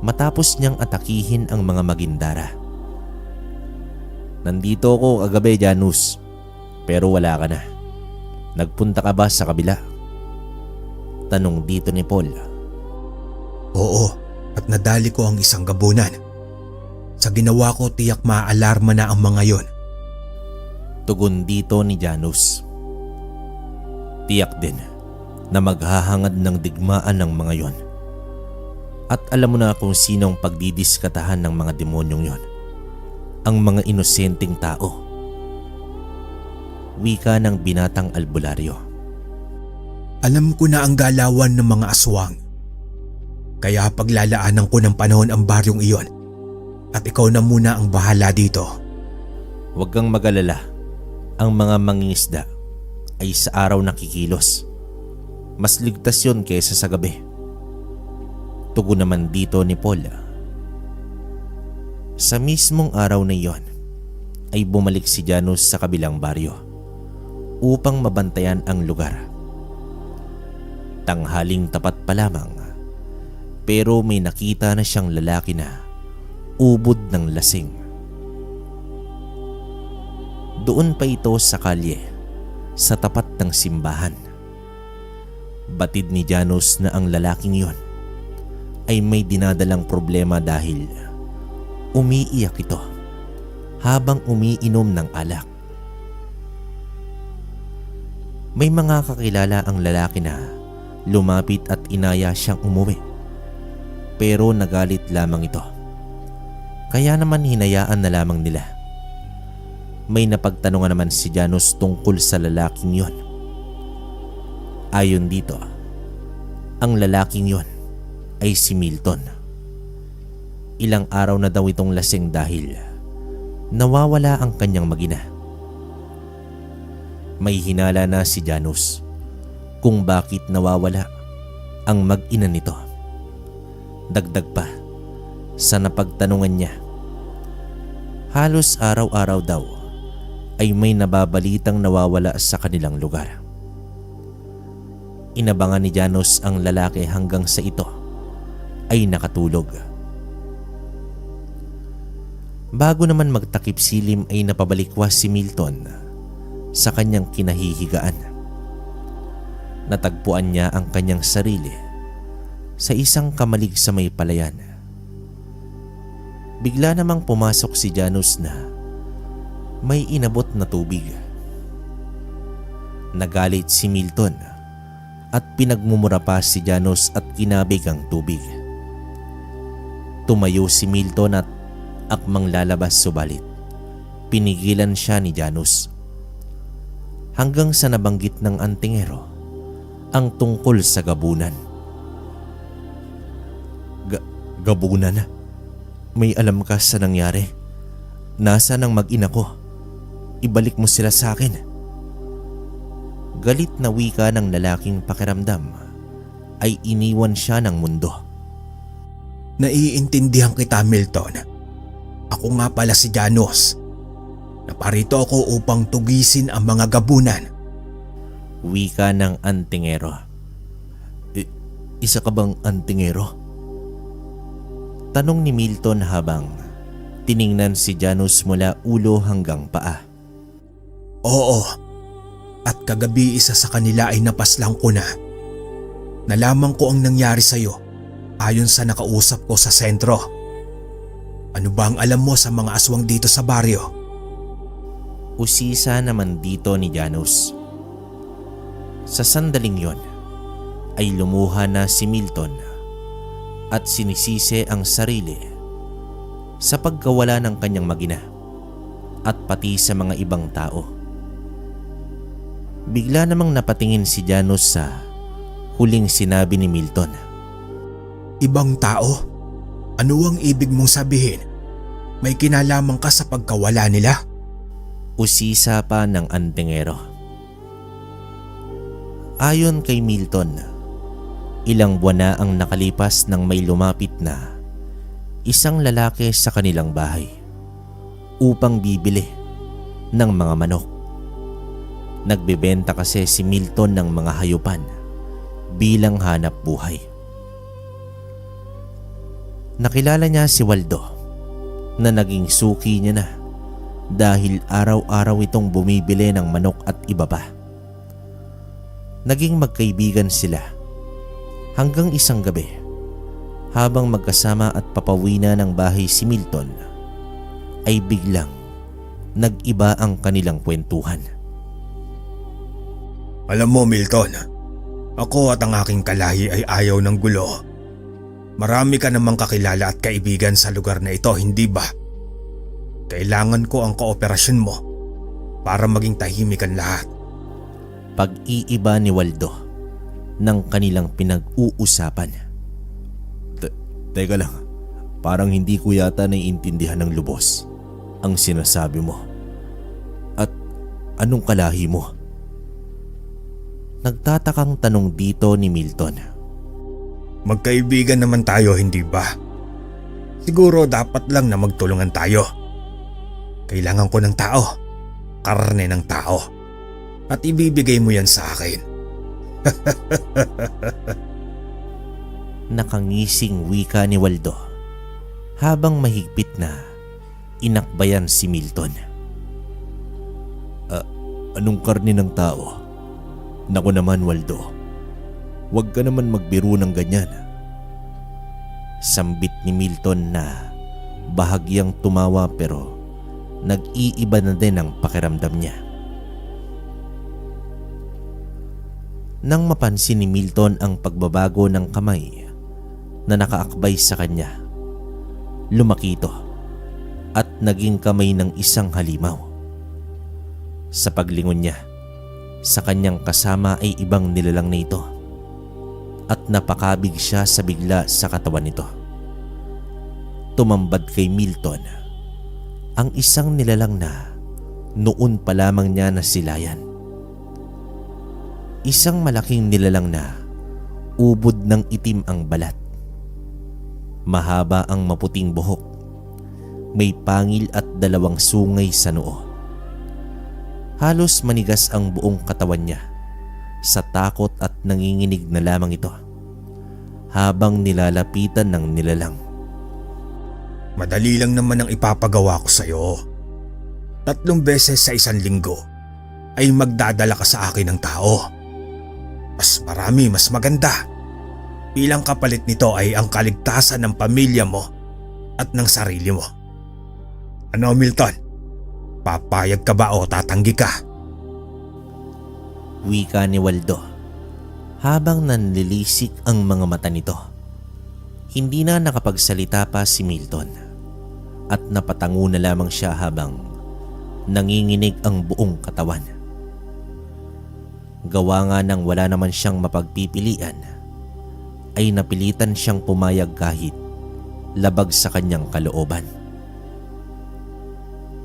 matapos niyang atakihin ang mga magindara. Nandito ako kagabi, Janus, pero wala ka na. Nagpunta ka ba sa kabila? Tanong dito ni Paul. Oo, at nadali ko ang isang gabunan. Sa ginawa ko tiyak maaalarma na ang mga yon. Tugon dito ni Janus. Tiyak din na maghahangad ng digmaan ng mga yon. At alam mo na kung sino ang pagdidiskatahan ng mga demonyong yon. Ang mga inosenteng tao. Wika ng binatang albularyo. Alam ko na ang galawan ng mga aswang. Kaya paglalaanan ko ng panahon ang baryong iyon. At ikaw na muna ang bahala dito. Huwag kang mag-alala. Ang mga mangingisda ay sa araw nakikilos. Mas ligtas yun kaysa sa gabi. Tugon naman dito ni Paul. Sa mismong araw na iyon ay bumalik si Janus sa kabilang baryo upang mabantayan ang lugar. Tanghaling tapat pa lamang pero may nakita na siyang lalaki na ubod ng lasing. Doon pa ito sa kalye sa tapat ng simbahan. Batid ni Janus na ang lalaking iyon ay may dinadalang problema dahil umiiyak ito habang umiinom ng alak. May mga kakilala ang lalaki na lumapit at inaya siyang umuwi. Pero nagalit lamang ito. Kaya naman hinayaan na lamang nila. May napagtanungan naman si Janus tungkol sa lalaking yon. Ayon dito, ang lalaking yon ay si Milton. Ilang araw na daw itong lasing dahil nawawala ang kanyang mag-ina. May hinala na si Janus kung bakit nawawala ang mag-ina nito. Dagdag pa sa napagtanungan niya, halos araw-araw daw ay may nababalitang nawawala sa kanilang lugar. Inabangan ni Janus ang lalaki hanggang sa ito ay nakatulog. Bago naman magtakip silim ay napabalikwas si Milton sa kanyang kinahihigaan. Natagpuan niya ang kanyang sarili sa isang kamalig sa may palayan. Bigla namang pumasok si Janus na may inabot na tubig. Nagalit si Milton at pinagmumura pa si Janus at kinabig ang tubig. Tumayo si Milton at akmang lalabas subalit pinigilan siya ni Janus. Hanggang sa nabanggit ng antingero ang tungkol sa gabunan. Gabunan? May alam ka sa nangyari? Nasaan ang mag-ina ko? Ibalik mo sila sa akin. Galit na wika ng lalaking pakiramdam ay iniwan siya ng mundo. Naiintindihan kita, Milton. Ako nga pala si Janus. Naparito ako upang tugisin ang mga gabunan. Wika ng antingero. Isa ka bang antingero? Tanong ni Milton habang tiningnan si Janus mula ulo hanggang paa. Oo, at kagabi isa sa kanila ay napaslang ko na. Nalaman ko ang nangyari sa'yo ayon sa nakausap ko sa sentro. Ano ba ang alam mo sa mga aswang dito sa baryo? Usisa naman dito ni Janus. Sa sandaling yon ay lumuha na si Milton at sinisisi ang sarili sa pagkawala ng kanyang magina at pati sa mga ibang tao. Bigla namang napatingin si Janus sa huling sinabi ni Milton. Ibang tao? Ano ang ibig mong sabihin? May kinalaman ka sa pagkawala nila? Usisa pa ng antingero. Ayon kay Milton, ilang buwan na ang nakalipas nang may lumapit na isang lalaki sa kanilang bahay upang bibili ng mga manok. Nagbebenta kasi si Milton ng mga hayupan bilang hanap buhay. Nakilala niya si Waldo na naging suki niya na dahil araw-araw itong bumibili ng manok at iba pa. Naging magkaibigan sila hanggang isang gabi habang magkasama at papauwi na ng bahay si Milton ay biglang nag-iba ang kanilang kwentuhan. Alam mo Milton, ako at ang aking kalahi ay ayaw ng gulo. Marami ka namang kakilala at kaibigan sa lugar na ito, hindi ba? Kailangan ko ang kooperasyon mo para maging tahimik ang lahat. Pag-iiba ni Waldo ng kanilang pinag-uusapan. Teka lang, parang hindi ko yata naiintindihan ng lubos ang sinasabi mo. At anong kalahi mo? Nagtatakang tanong dito ni Milton. Magkaibigan naman tayo, hindi ba? Siguro dapat lang na magtulungan tayo. Kailangan ko ng tao, karne ng tao, at ibibigay mo yan sa akin. Nakangising wika ni Waldo habang mahigpit na inakbayan si Milton. Anong karne ng tao? Naku naman Waldo, huwag ka naman magbiro ng ganyan. Sambit ni Milton na bahagyang tumawa pero nag-iiba na din ang pakiramdam niya. Nang mapansin ni Milton ang pagbabago ng kamay na nakaakbay sa kanya, lumaki ito at naging kamay ng isang halimaw. Sa paglingon niya, sa kanyang kasama ay ibang nilalang na ito at napakabig siya sa bigla sa katawan nito. Tumambad kay Milton ang isang nilalang na noon pa lamang niya nasilayan. Isang malaking nilalang na ubod ng itim ang balat. Mahaba ang maputing buhok. May pangil at dalawang sungay sa noo. Halos manigas ang buong katawan niya sa takot at nanginginig na lamang ito habang nilalapitan ng nilalang. Madali lang naman ang ipapagawa ko sa'yo. 3 beses sa 1 linggo ay magdadala ka sa akin ng tao. Mas marami, mas maganda. Bilang kapalit nito ay ang kaligtasan ng pamilya mo at ng sarili mo. Ano Milton? Papayag ka ba o tatanggi ka? Wika ni Waldo habang nanlilisik ang mga mata nito. Hindi na nakapagsalita pa si Milton at napatango na lamang siya habang nanginginig ang buong katawan. Gawa nga nang wala naman siyang mapagpipilian, ay napilitan siyang pumayag kahit labag sa kanyang kalooban.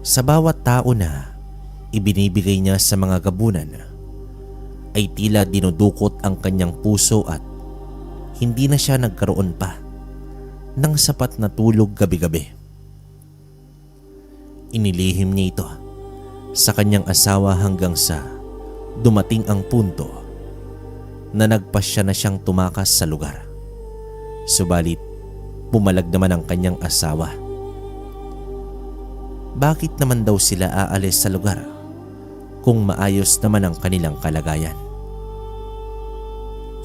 Sa bawat tao na ibinibigay niya sa mga gabunan, ay tila dinudukot ang kanyang puso at hindi na siya nagkaroon pa ng sapat na tulog gabi-gabi. Inilihim niya ito sa kanyang asawa hanggang sa dumating ang punto na nagpasya na siyang tumakas sa lugar. Subalit, pumalag naman ang kanyang asawa. Bakit naman daw sila aalis sa lugar kung maayos naman ang kanilang kalagayan?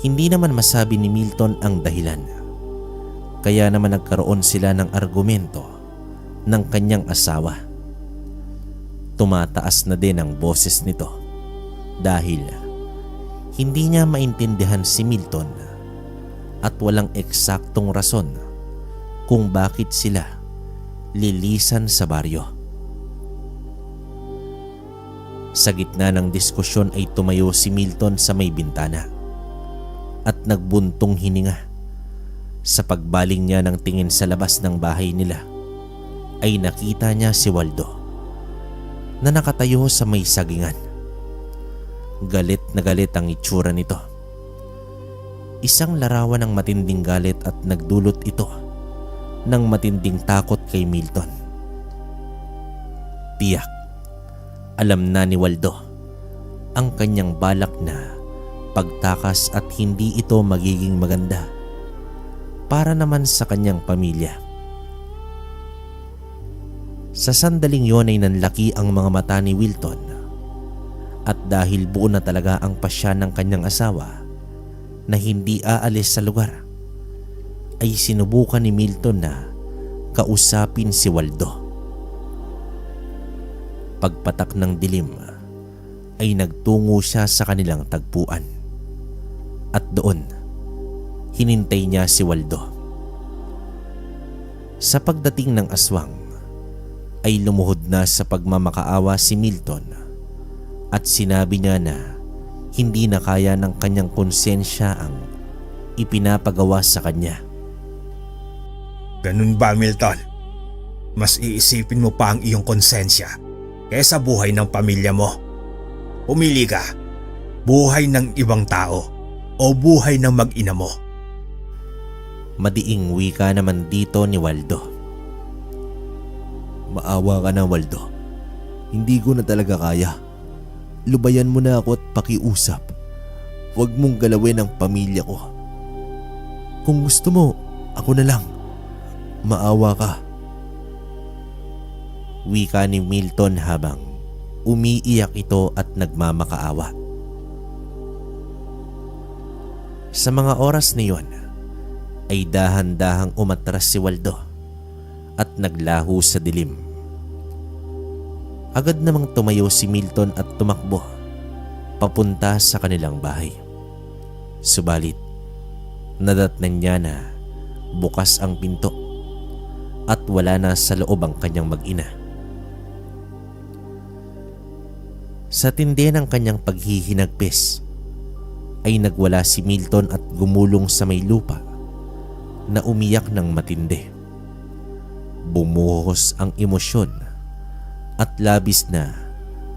Hindi naman masabi ni Milton ang dahilan. Kaya naman nagkaroon sila ng argumento ng kanyang asawa. tumataas na din ang boses nito dahil hindi niya maintindihan si Milton at walang eksaktong rason kung bakit sila lilisan sa baryo. Sa gitna ng diskusyon ay tumayo si Milton sa may bintana at nagbuntong hininga. Sa pagbaling niya ng tingin sa labas ng bahay nila ay nakita niya si Waldo na nakatayo sa may sagingan. Galit na galit ang itsura nito. Isang larawan ng matinding galit at nagdulot ito ng matinding takot kay Milton. Tiyak, alam na ni Waldo ang kanyang balak na pagtakas at hindi ito magiging maganda para naman sa kanyang pamilya. Sa sandaling yon ay nanlaki ang mga mata ni Wilton at dahil buo na talaga ang pasya ng kanyang asawa na hindi aalis sa lugar, ay sinubukan ni Milton na kausapin si Waldo. Pagpatak ng dilim ay nagtungo siya sa kanilang tagpuan at doon hinintay niya si Waldo. Sa pagdating ng aswang ay lumuhod na sa pagmamakaawa si Milton at sinabi niya na hindi na kaya ng kanyang konsensya ang ipinapagawa sa kanya. Ganun ba, Milton? Mas iisipin mo pa ang iyong konsensya kaysa buhay ng pamilya mo. Pumili ka, buhay ng ibang tao o buhay ng mag-ina mo. Madiing wika naman dito ni Waldo. Maawa ka na, Waldo. Hindi ko na talaga kaya. Lubayan mo na ako at pakiusap. Huwag mong galawin ang pamilya ko. Kung gusto mo, ako na lang. Maawa ka. Wika ni Milton habang umiiyak ito at nagmamakaawa. Sa mga oras na iyon ay dahan-dahang umatras si Waldo at naglaho sa dilim. Agad namang tumayo si Milton at tumakbo papunta sa kanilang bahay. Subalit, nadatnan niya na bukas ang pinto at wala na sa loob ang kanyang mag-ina. Sa tindi ng kanyang paghihinagpis ay nagwala si Milton at gumulong sa may lupa na umiyak ng matindi. Bumuhos ang emosyon at labis na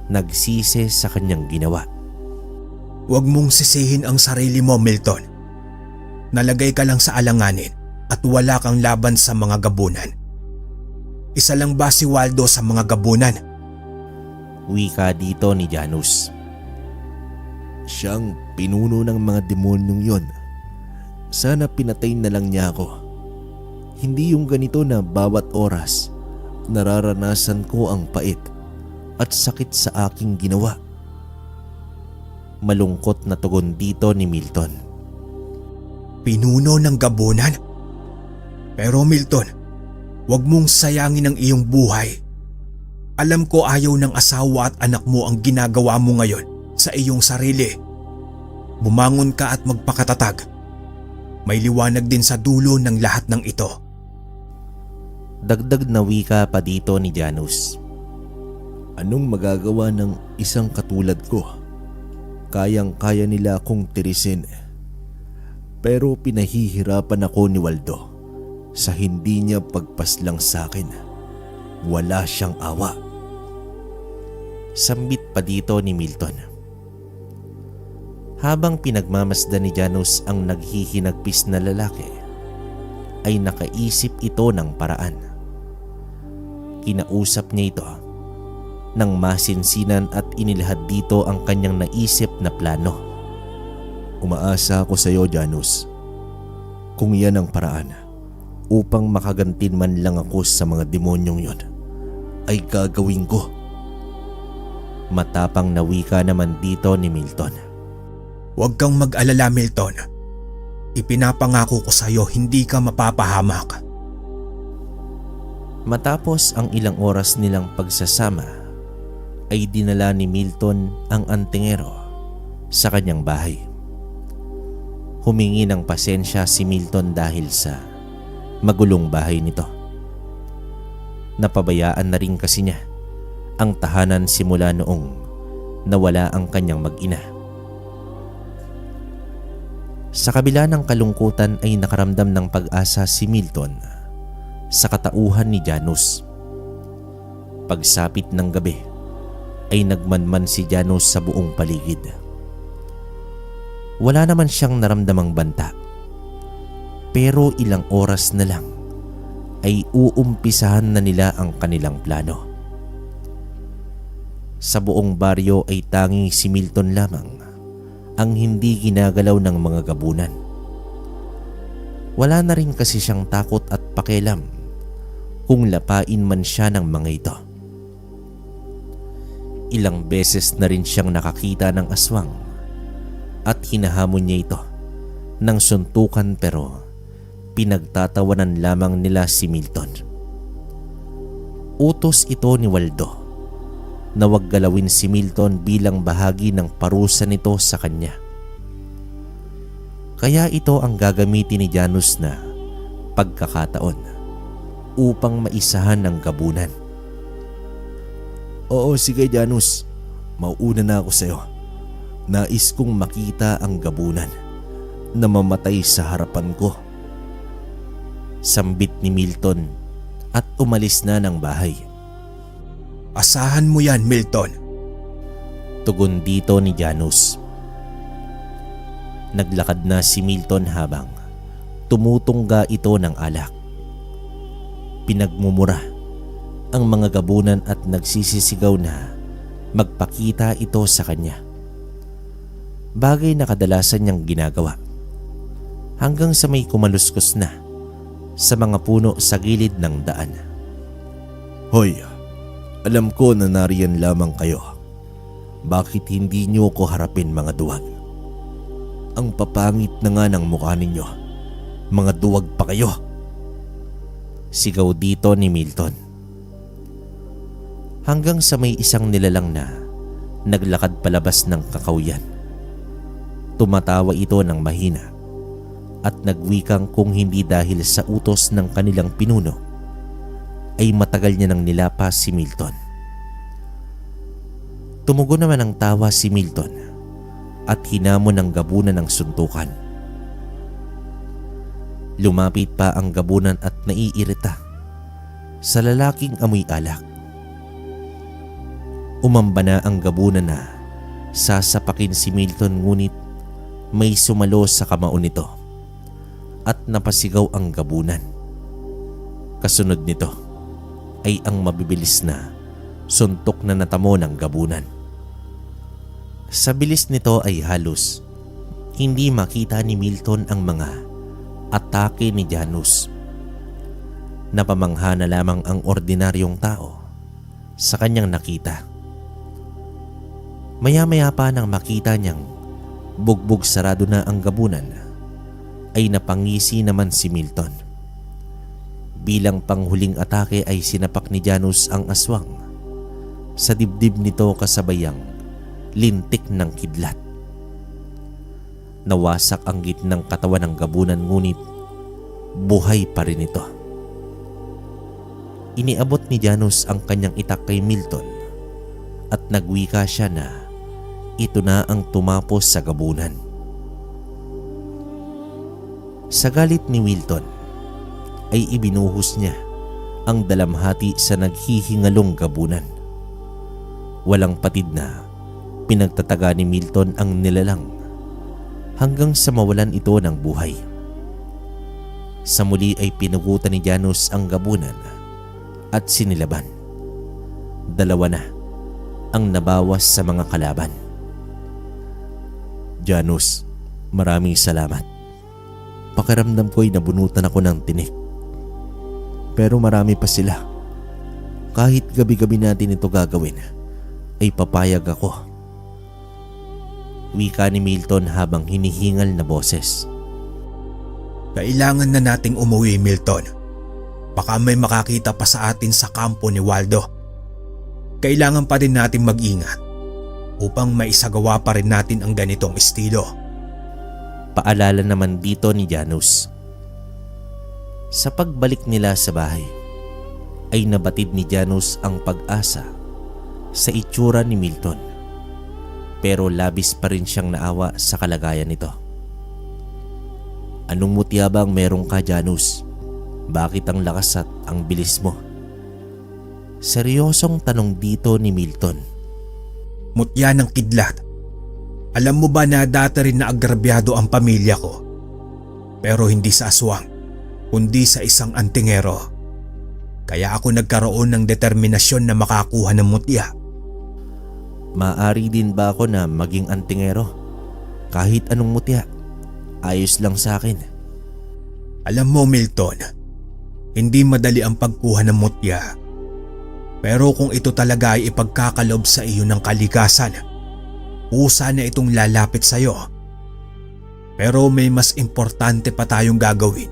nagsisi sa kanyang ginawa. Huwag mong sisihin ang sarili mo, Milton. Nalagay ka lang sa alanganin at wala kang laban sa mga gabunan. Isa lang ba si Waldo sa mga gabunan? Wika dito ni Janus. Siyang pinuno ng mga demonyong yon. Sana pinatay na lang niya ako. Hindi yung ganito na bawat oras nararanasan ko ang pait at sakit sa aking ginawa. Malungkot na tugon dito ni Milton. Pinuno ng gabunan? Pero Milton, huwag mong sayangin ang iyong buhay. Alam ko ayaw ng asawa at anak mo ang ginagawa mo ngayon sa iyong sarili. Bumangon ka at magpakatatag. May liwanag din sa dulo ng lahat ng ito. Dagdag na wika pa dito ni Janus. Anong magagawa ng isang katulad ko? Kayang-kaya nila akong tirisin. Pero pinahihirapan ako ni Waldo sa hindi niya pagpaslang sa akin. Wala siyang awa. Sambit pa dito ni Milton. Habang pinagmamasdan ni Janus ang naghihinagpis na lalaki, ay nakaisip ito ng paraan. Kinausap niya ito nang masinsinan at inilahad dito ang kanyang naisip na plano. Umaasa ako sa iyo, Janus. Kung yan ang paraan upang makagantin man lang ako sa mga demonyong yon, ay gagawin ko. Matapang na wika naman dito ni Milton. Huwag kang mag-alala, Milton. Ipinapangako ko sa iyo hindi ka mapapahamak. Matapos ang ilang oras nilang pagsasama, ay dinala ni Milton ang antingero sa kanyang bahay. Humingi ng pasensya si Milton dahil sa magulong bahay nito. Napabayaan na rin kasi niya ang tahanan simula noong nawala ang kanyang mag-ina. Sa kabila ng kalungkutan ay nakaramdam ng pag-asa si Milton sa katauhan ni Janus. Pagsapit ng gabi ay nagmanman si Janus sa buong paligid. Wala naman siyang naramdamang banta. Pero ilang oras na lang ay uumpisahan na nila ang kanilang plano. Sa buong baryo ay tanging si Milton lamang ang hindi ginagalaw ng mga gabunan. Wala na rin kasi siyang takot at pakialam kung lapain man siya ng mga ito. Ilang beses na rin siyang nakakita ng aswang at hinahamon niya ito ng suntukan, pero pinagtatawanan lamang nila si Milton. Utos ito ni Waldo na huwag galawin si Milton bilang bahagi ng parusa nito sa kanya. Kaya ito ang gagamitin ni Janus na pagkakataon upang maisahan ng gabunan. Oo, sige Janus, mauuna na ako sa'yo. Nais kong makita ang gabunan na mamatay sa harapan ko. Sambit ni Milton at umalis na ng bahay. Asahan mo yan, Milton. Tugon dito ni Janus. Naglakad na si Milton habang tumutungga ito ng alak. Pinagmumura ang mga gabunan at nagsisisigaw na magpakita ito sa kanya. Bagay na kadalasan niyang ginagawa hanggang sa may kumaluskos na sa mga puno sa gilid ng daan. Hoy, alam ko na nariyan lamang kayo. Bakit hindi niyo ko harapin, mga duwag? Ang papangit na nga ng mukha ninyo. Mga duwag pa kayo. Sigaw dito ni Milton. Hanggang sa may isang nilalang na naglakad palabas ng kakawyan. Tumatawa ito ng mahina at nagwikang kung hindi dahil sa utos ng kanilang pinuno ay matagal niya nang nilapas si Milton. Tumugon naman ang tawa si Milton at hinamon ng gabunan ng suntukan. Lumapit pa ang gabunan at naiirita sa lalaking amoy alak. Umamba na ang gabunan na sasapakin si Milton, ngunit may sumalo sa kamao nito at napasigaw ang gabunan. Kasunod nito ay ang mabibilis na suntok na natamo ng gabunan. Sa bilis nito ay halos hindi makita ni Milton ang mga atake ni Janus. Napamangha na lamang ang ordinaryong tao sa kanyang nakita. Maya-maya pa nang makita niyang bugbog sarado na ang gabunan, ay napangisi naman si Milton. Bilang panghuling atake ay sinapak ni Janus ang aswang. Sa dibdib nito kasabayang lintik ng kidlat. Nawasak ang gitnang katawan ng gabunan, ngunit buhay pa rin ito. Iniabot ni Janus ang kanyang itak kay Milton at nagwika siya na ito na ang tumapos sa gabunan. Sa galit ni Milton ay ibinuhos niya ang dalamhati sa naghihingalong gabunan. Walang patid na pinagtataga ni Milton ang nilalang hanggang sa mawalan ito ng buhay. Sa muli ay pinugutan ni Janus ang gabunan at sinilaban. Dalawa na ang nabawas sa mga kalaban. Janus, maraming salamat. Pakiramdam ko'y nabunutan ako ng tinik. Pero marami pa sila. Kahit gabi-gabi natin ito gagawin, ay papayag ako. Wika ni Milton habang hinihingal na boses. Kailangan na nating umuwi, Milton. Baka may makakita pa sa atin sa kampo ni Waldo. kailangan pa rin natin mag-ingat upang maisagawa pa rin natin ang ganitong estilo. Paalala naman dito ni Janus. Sa pagbalik nila sa bahay, ay nabatid ni Janus ang pag-asa sa itsura ni Milton. Pero labis pa rin siyang naawa sa kalagayan nito. Anong mutya bang meron ka, Janus? Bakit ang lakas at ang bilis mo? Seryosong tanong dito ni Milton. Mutya ng kidlat. Alam mo ba na dati rin na agrabyado ang pamilya ko? Pero hindi sa aswang, kundi sa isang antingero. Kaya ako nagkaroon ng determinasyon na makakuha ng mutya. Maari din ba ako na maging antingero? Kahit anong mutya, ayos lang sa akin. Alam mo, Milton, hindi madali ang pagkuha ng mutya. Pero kung ito talaga ay ipagkakalob sa iyo ng kalikasan, usa na itong lalapit sa iyo. Pero may mas importante pa tayong gagawin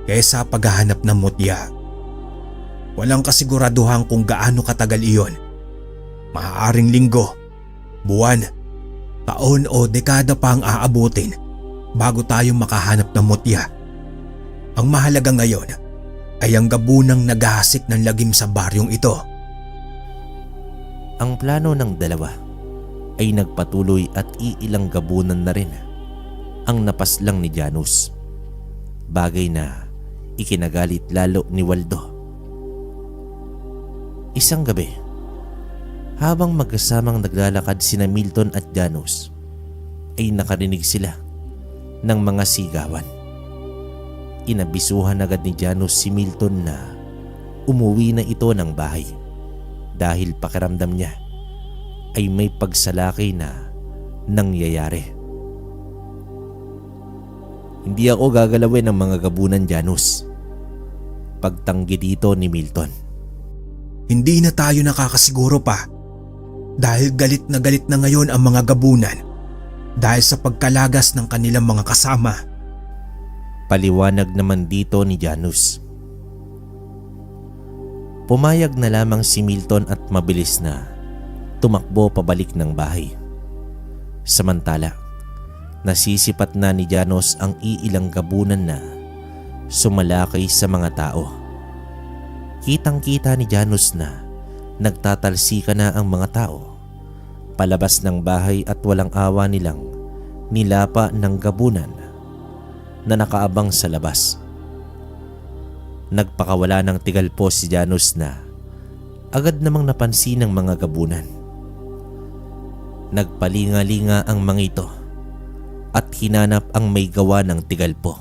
kaysa paghahanap ng mutya. Walang kasiguraduhan kung gaano katagal iyon. Maaaring linggo, buwan, taon o dekada pa ang aabutin bago tayo makahanap ng mutya. Ang mahalaga ngayon ay ang gabunang naghahasik ng lagim sa baryong ito. Ang plano ng dalawa ay nagpatuloy at iilang gabunan na rin ang napaslang ni Janus. Bagay na ikinagalit lalo ni Waldo. Isang gabi, habang magkasamang naglalakad sina Milton at Janus, ay nakarinig sila ng mga sigawan. Inabisuhan agad ni Janus si Milton na umuwi na ito ng bahay dahil pakiramdam niya ay may pagsalakay na nangyayari. Hindi ako gagalawin ng mga gabunan, Janus. Pagtanggi dito ni Milton. Hindi na tayo nakakasiguro pa dahil galit na ngayon ang mga gabunan dahil sa pagkalagas ng kanilang mga kasama. Paliwanag naman dito ni Janus. Pumayag na lamang si Milton at mabilis na tumakbo pabalik ng bahay. Samantala, nasisipat na ni Janus ang iilang gabunan na sumalakay sa mga tao. Kitang-kita ni Janus na nagtatalsika na ang mga tao palabas ng bahay at walang awa nilang nilapa ng gabunan na nakaabang sa labas. Nagpakawala ng tigal po si Janus na agad namang napansin ng mga gabunan. Nagpalinga-linga ang mga ito at hinanap ang may gawa ng tigal po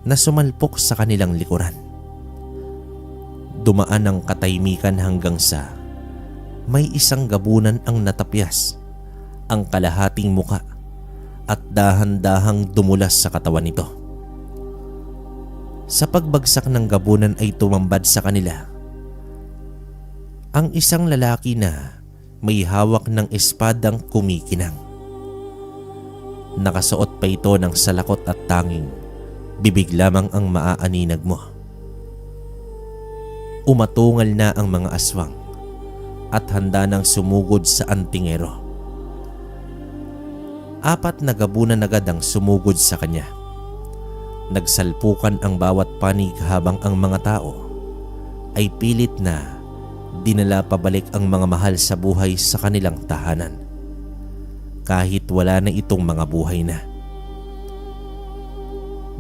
na sumalpok sa kanilang likuran. Dumaan ang katahimikan hanggang sa may isang gabunan ang natapyas ang kalahating muka at dahan-dahang dumulas sa katawan nito. Sa pagbagsak ng gabunan ay tumambad sa kanila ang isang lalaki na may hawak ng espadang kumikinang. Nakasuot pa ito ng salakot at tanging bibig lamang ang maaaninag mo. Umatungal na ang mga aswang at handa nang sumugod sa antingero. 4 na gabunan agad ang sumugod sa kanya. Nagsalpukan ang bawat panig habang ang mga tao ay pilit na dinala pabalik ang mga mahal sa buhay sa kanilang tahanan. Kahit wala na itong mga buhay na.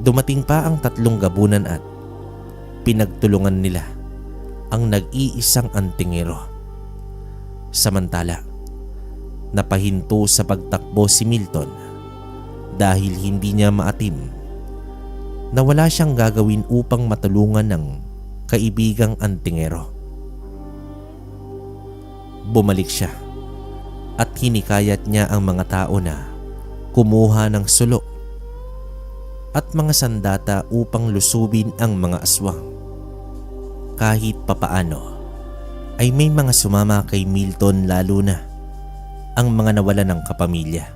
Dumating pa ang 3 gabunan at pinagtulungan nila ang nag-iisang antingero. Samantala, napahinto sa pagtakbo si Milton dahil hindi niya maatim na wala siyang gagawin upang matulungan ng kaibigang antingero. Bumalik siya at hinikayat niya ang mga tao na kumuha ng sulo at mga sandata upang lusubin ang mga aswang. Kahit papaano ay may mga sumama kay Milton, lalo na ang mga nawala ng kapamilya.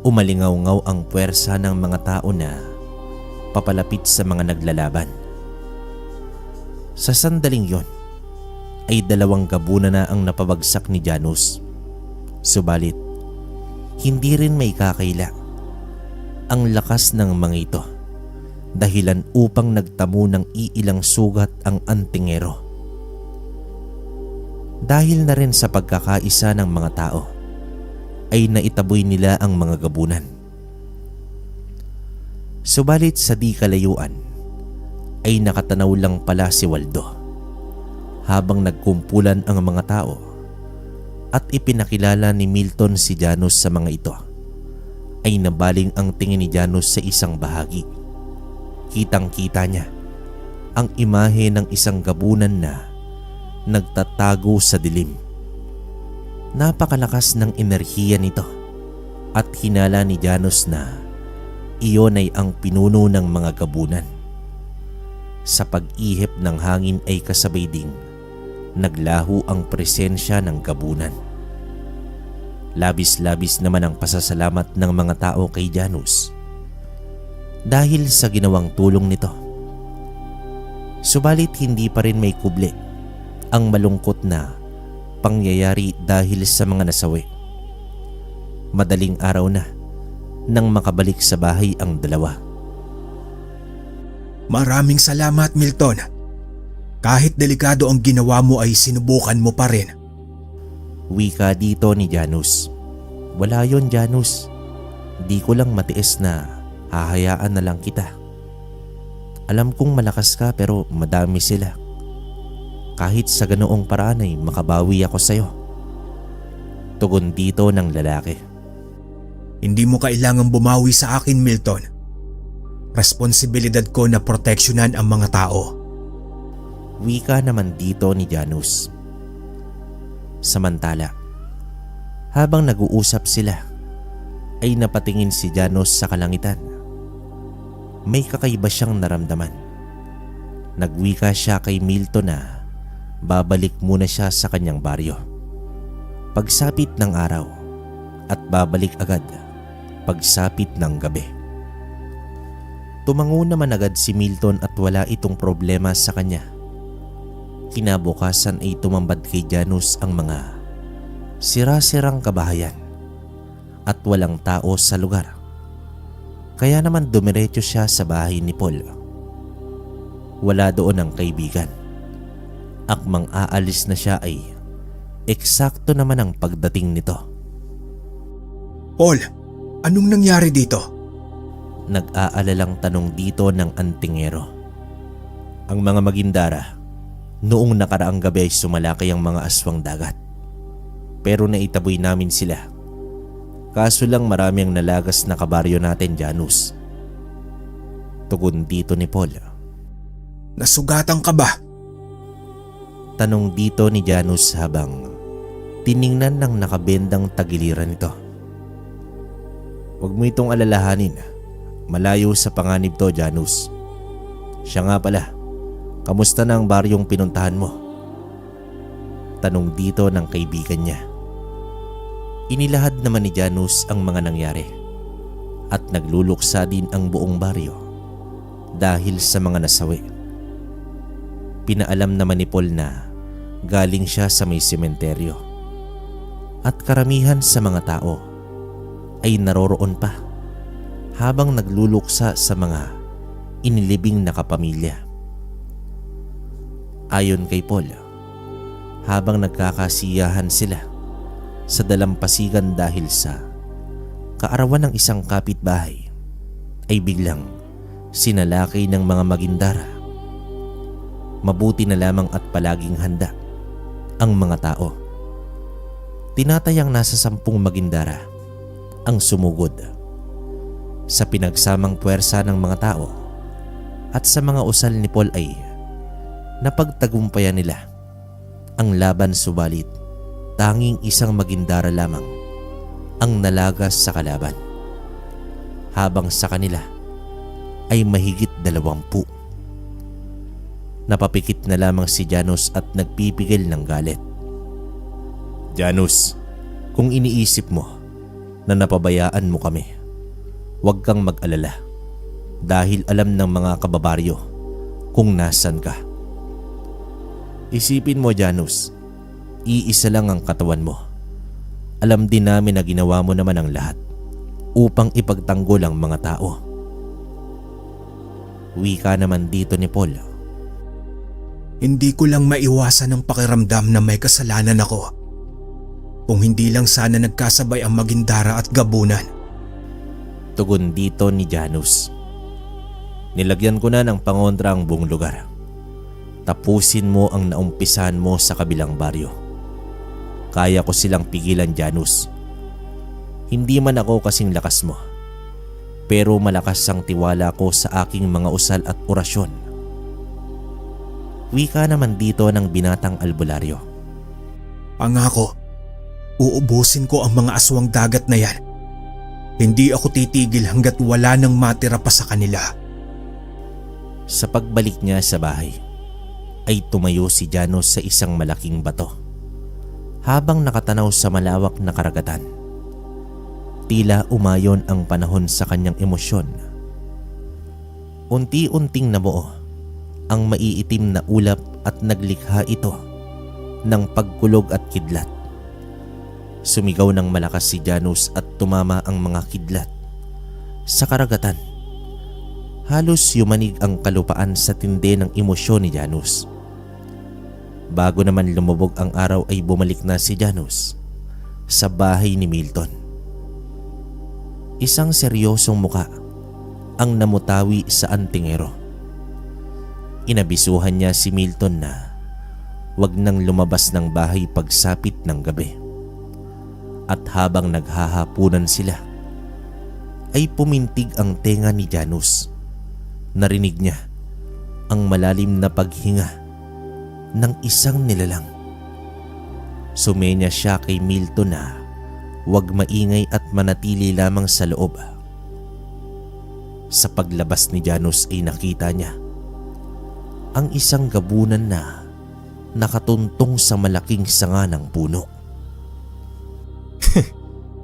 Umalingaw-ngaw ang puwersa ng mga tao na papalapit sa mga naglalaban. Sa sandaling yon ay 2 gabunan na ang napabagsak ni Janus. Subalit, hindi rin may kakaila ang lakas ng mga ito, dahilan upang nagtamo ng iilang sugat ang antingero. Dahil na rin sa pagkakaisa ng mga tao, ay naitaboy nila ang mga gabunan. Subalit sa di kalayuan, ay nakatanaw lang pala si Waldo habang nagkumpulan ang mga tao at ipinakilala ni Milton si Janus sa mga ito. Ay nabaling ang tingin ni Janus sa isang bahagi. Kitang-kita niya ang imahe ng isang gabunan na nagtatago sa dilim. Napakalakas ng enerhiya nito at hinala ni Janus na iyon ay ang pinuno ng mga gabunan. Sa pag-ihip ng hangin ay kasabay ding naglaho ang presensya ng gabunan. Labis-labis naman ang pasasalamat ng mga tao kay Janus dahil sa ginawang tulong nito. Subalit hindi pa rin may kubli ang malungkot na pangyayari dahil sa mga nasawi. Madaling araw na nang makabalik sa bahay ang dalawa. Maraming salamat, Milton. Kahit delikado ang ginawa mo ay sinubukan mo pa rin. Wika dito ni Janus. Wala yon, Janus. Di ko lang matiis na hahayaan na lang kita. Alam kong malakas ka pero madami sila. Kahit sa ganoong paraan ay makabawi ako sa'yo. Tugon dito ng lalaki. Hindi mo kailangang bumawi sa akin, Milton. Responsibilidad ko na proteksyonan ang mga tao. Wika naman dito ni Janus. Samantala, habang nag-uusap sila, ay napatingin si Janus sa kalangitan. May kakaiba siyang naramdaman. Nagwika siya kay Milton na babalik muna siya sa kanyang baryo pagsapit ng araw at babalik agad pagsapit ng gabi. Tumango naman agad si Milton at wala itong problema sa kanya. Kinabukasan ay tumambad kay Janus ang mga sira-sirang kabahayan at walang tao sa lugar. Kaya naman dumiretso siya sa bahay ni Paul. Wala doon ang kaibigan. Akmang aalis na siya ay eksakto naman ang pagdating nito. Paul, anong nangyari dito? Nag-aalalang tanong dito ng antingero. Ang mga Magindara, noong nakaraang gabi ay sumalakay ang mga aswang dagat. Pero naitaboy namin sila. Kaso lang marami ang nalagas na kabaryo natin, Janus. Tugon dito ni Paul. Nasugatan ka ba? Tanong dito ni Janus habang tiningnan ng nakabendang tagiliran nito. Huwag mo itong alalahanin. Malayo sa panganib to, Janus. Siya nga pala, kamusta na ang baryong pinuntahan mo? Tanong dito ng kaibigan niya. Inilahad naman ni Janus ang mga nangyari at nagluluksa din ang buong baryo dahil sa mga nasawi. Pinaalam naman ni Paul na galing siya sa may sementeryo at karamihan sa mga tao ay naroroon pa habang nagluluksa sa mga inilibing na kapamilya. Ayon kay Paul, habang nagkakasiyahan sila sa dalampasigan dahil sa kaarawan ng isang kapitbahay, ay biglang sinalakay ng mga Magindara. Mabuti na lamang at palaging handa ang mga tao. Tinatayang nasa 10 Magindara ang sumugod. Sa pinagsamang puwersa ng mga tao at sa mga usal ni Paul ay napagtagumpayan nila ang laban, subalit tanging isang Magindara lamang ang nalagas sa kalaban, habang sa kanila ay mahigit 20. Napapikit na lamang si Janus at nagpipigil ng galit. Janus, kung iniisip mo na napabayaan mo kami, huwag kang mag-alala dahil alam ng mga kababaryo kung nasan ka. Isipin mo, Janus, iisa lang ang katawan mo. Alam din namin na ginawa mo naman ang lahat upang ipagtanggol ang mga tao. Wika naman dito ni Paul. Hindi ko lang maiwasan ang pakiramdam na may kasalanan ako. Kung hindi lang sana nagkasabay ang Magindara at Gabunan. Tugon dito ni Janus. Nilagyan ko na ng pangontra ang buong lugar. Tapusin mo ang naumpisahan mo sa kabilang baryo. Kaya ko silang pigilan, Janus. Hindi man ako kasing lakas mo, pero malakas ang tiwala ko sa aking mga usal at orasyon. Wika naman dito ng binatang albularyo. Pangako, uubusin ko ang mga aswang dagat na yan. Hindi ako titigil hanggat wala nang matira pa sa kanila. Sa pagbalik niya sa bahay, ay tumayo si Janus sa isang malaking bato habang nakatanaw sa malawak na karagatan. Tila umayon ang panahon sa kanyang emosyon. Unti-unting nabuo ang maiitim na ulap at naglikha ito ng pagkulog at kidlat. Sumigaw ng malakas si Janus at tumama ang mga kidlat sa karagatan. Halos yumanig ang kalupaan sa tindi ng emosyon ni Janus. Bago naman lumubog ang araw ay bumalik na si Janus sa bahay ni Milton. Isang seryosong muka ang namutawi sa antingero. Inabisuhan niya si Milton na wag nang lumabas ng bahay pagsapit ng gabi. At habang naghahapunan sila, ay pumintig ang tenga ni Janus. Narinig niya ang malalim na paghinga ng isang nilalang. Sumenya siya kay Milton na huwag maingay at manatili lamang sa loob. Sa paglabas ni Janus ay nakita niya ang isang gabunan na nakatuntong sa malaking sanga ng puno.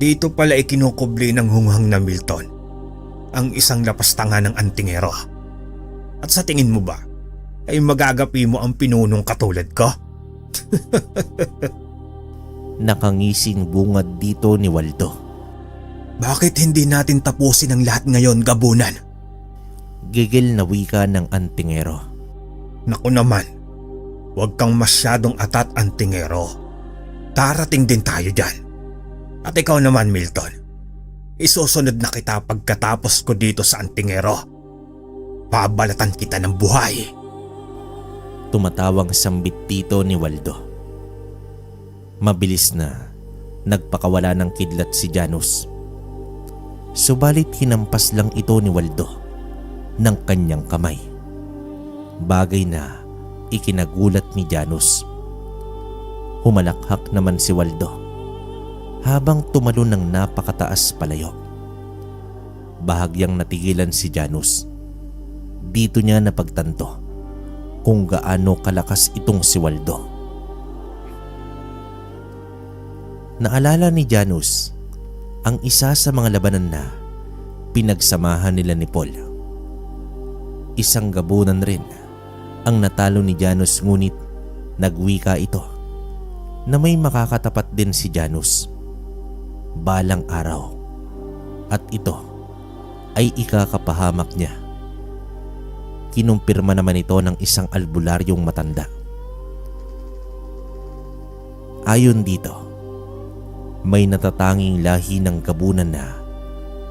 Dito pala ikinukubli ng hunghang na Milton ang isang lapastanga ng antingero. At sa tingin mo ba ay magagapi mo ang pinunong katulad ko? Nakangising bungad dito ni Waldo. Bakit hindi natin tapusin ang lahat ngayon, Gabunan? Gigil na wika ng antingero. Naku naman, huwag kang masyadong atat, antingero. Darating din tayo dyan. At ikaw naman, Milton, isusunod na kita pagkatapos ko dito sa antingero. Babalatan kita ng buhay. Tumatawang sambit dito ni Waldo. Mabilis na nagpakawala ng kidlat si Janus. Subalit hinampas lang ito ni Waldo ng kanyang kamay. Bagay na ikinagulat ni Janus. Humalakhak naman si Waldo habang tumalon ng napakataas palayo. Bahagyang natigilan si Janus. Dito niya napagtanto kung gaano kalakas itong si Waldo. Naalala ni Janus ang isa sa mga labanan na pinagsamahan nila ni Paul. Isang gabunan rin ang natalo ni Janus, ngunit nagwika ito na may makakatapat din si Janus balang araw, at ito ay ikakapahamak niya. Kinumpirma naman ito ng isang albularyong matanda. Ayon dito, may natatanging lahi ng gabunan na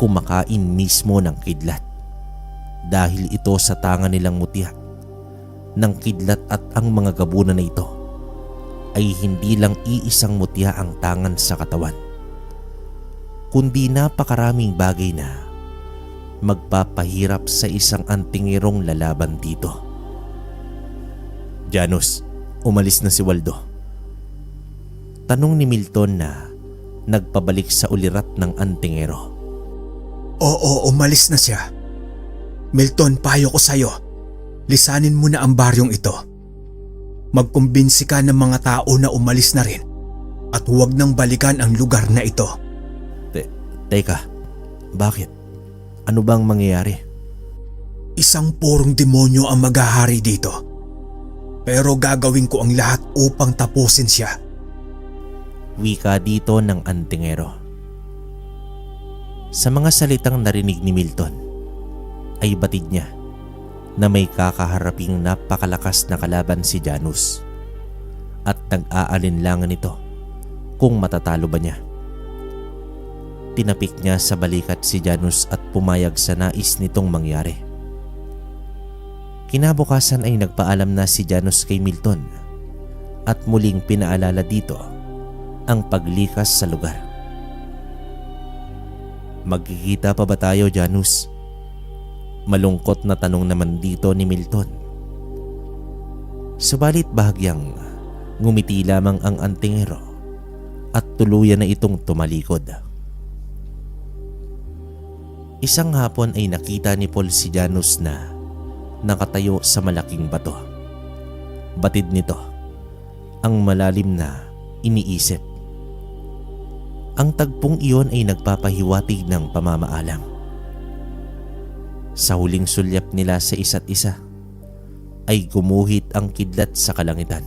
kumakain mismo ng kidlat dahil ito sa tanga nilang mutya ng kidlat, at ang mga gabunan na ito ay hindi lang iisang mutya ang tangan sa katawan, kundi napakaraming bagay na magpapahirap sa isang antingerong lalaban dito. Janus, umalis na si Waldo? Tanong ni Milton na nagpabalik sa ulirat ng antingero. Oo, umalis na siya. Milton, payo ko sa'yo. Lisanin mo na ang baryong ito. Magkumbinsi ka ng mga tao na umalis na rin at huwag nang balikan ang lugar na ito. Teka, bakit? Ano bang mangyayari? Isang purong demonyo ang maghahari dito. pero gagawin ko ang lahat upang tapusin siya. Wika dito ng antingero. Sa mga salitang narinig ni Milton ay batid niya na may kakaharaping napakalakas na kalaban si Janus at nag-aalinlangan ito kung matatalo ba niya. Tinapik niya sa balikat si Janus at pumayag sa nais nitong mangyari. Kinabukasan ay nagpaalam na si Janus kay Milton at muling pinaalala dito ang paglikas sa lugar. Magkikita pa ba tayo, Janus? Malungkot na tanong naman dito ni Milton. Subalit bahagyang ngumiti lamang ang antingero at tuluyan na itong tumalikod. Isang hapon ay nakita ni Paul si Janus na nakatayo sa malaking bato. Batid nito ang malalim na iniisip. Ang tagpong iyon ay nagpapahiwatig ng pamamaalam. Sa huling sulyap nila sa isa't isa ay gumuhit ang kidlat sa kalangitan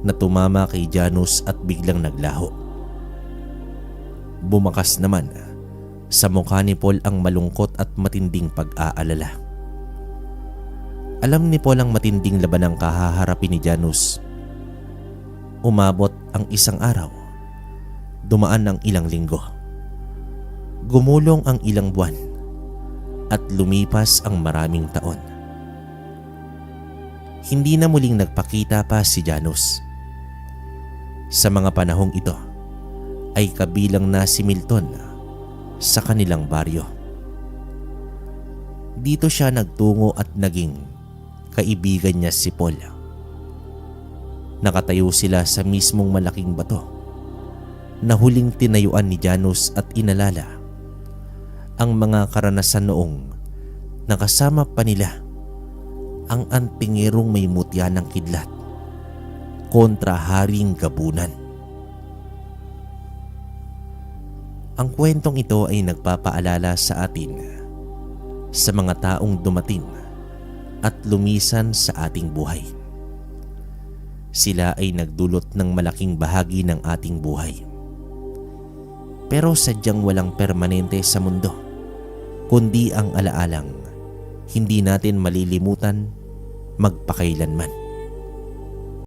na tumama kay Janus at biglang naglaho. Bumakas naman sa mukha ni Paul ang malungkot at matinding pag-aalala. Alam ni Paul ang matinding labanang kahaharapin ni Janus. Umabot ang isang araw. Dumaan ang ilang linggo. Gumulong ang ilang buwan at lumipas ang maraming taon. Hindi na muling nagpakita pa si Janus. Sa mga panahong ito ay kabilang na si Milton sa kanilang baryo. Dito siya nagtungo at naging kaibigan niya si Paul. Nakatayo sila sa mismong malaking bato na huling tinayuan ni Janus at inalala ang mga karanasan noong nakasama pa nila ang antingerong may mutya ng kidlat kontra Haring Gabunan. Ang kwentong ito ay nagpapaalala sa atin sa mga taong dumating at lumisan sa ating buhay. Sila ay nagdulot ng malaking bahagi ng ating buhay. Pero sadyang walang permanente sa mundo, kundi ang alaalang hindi natin malilimutan magpakailanman.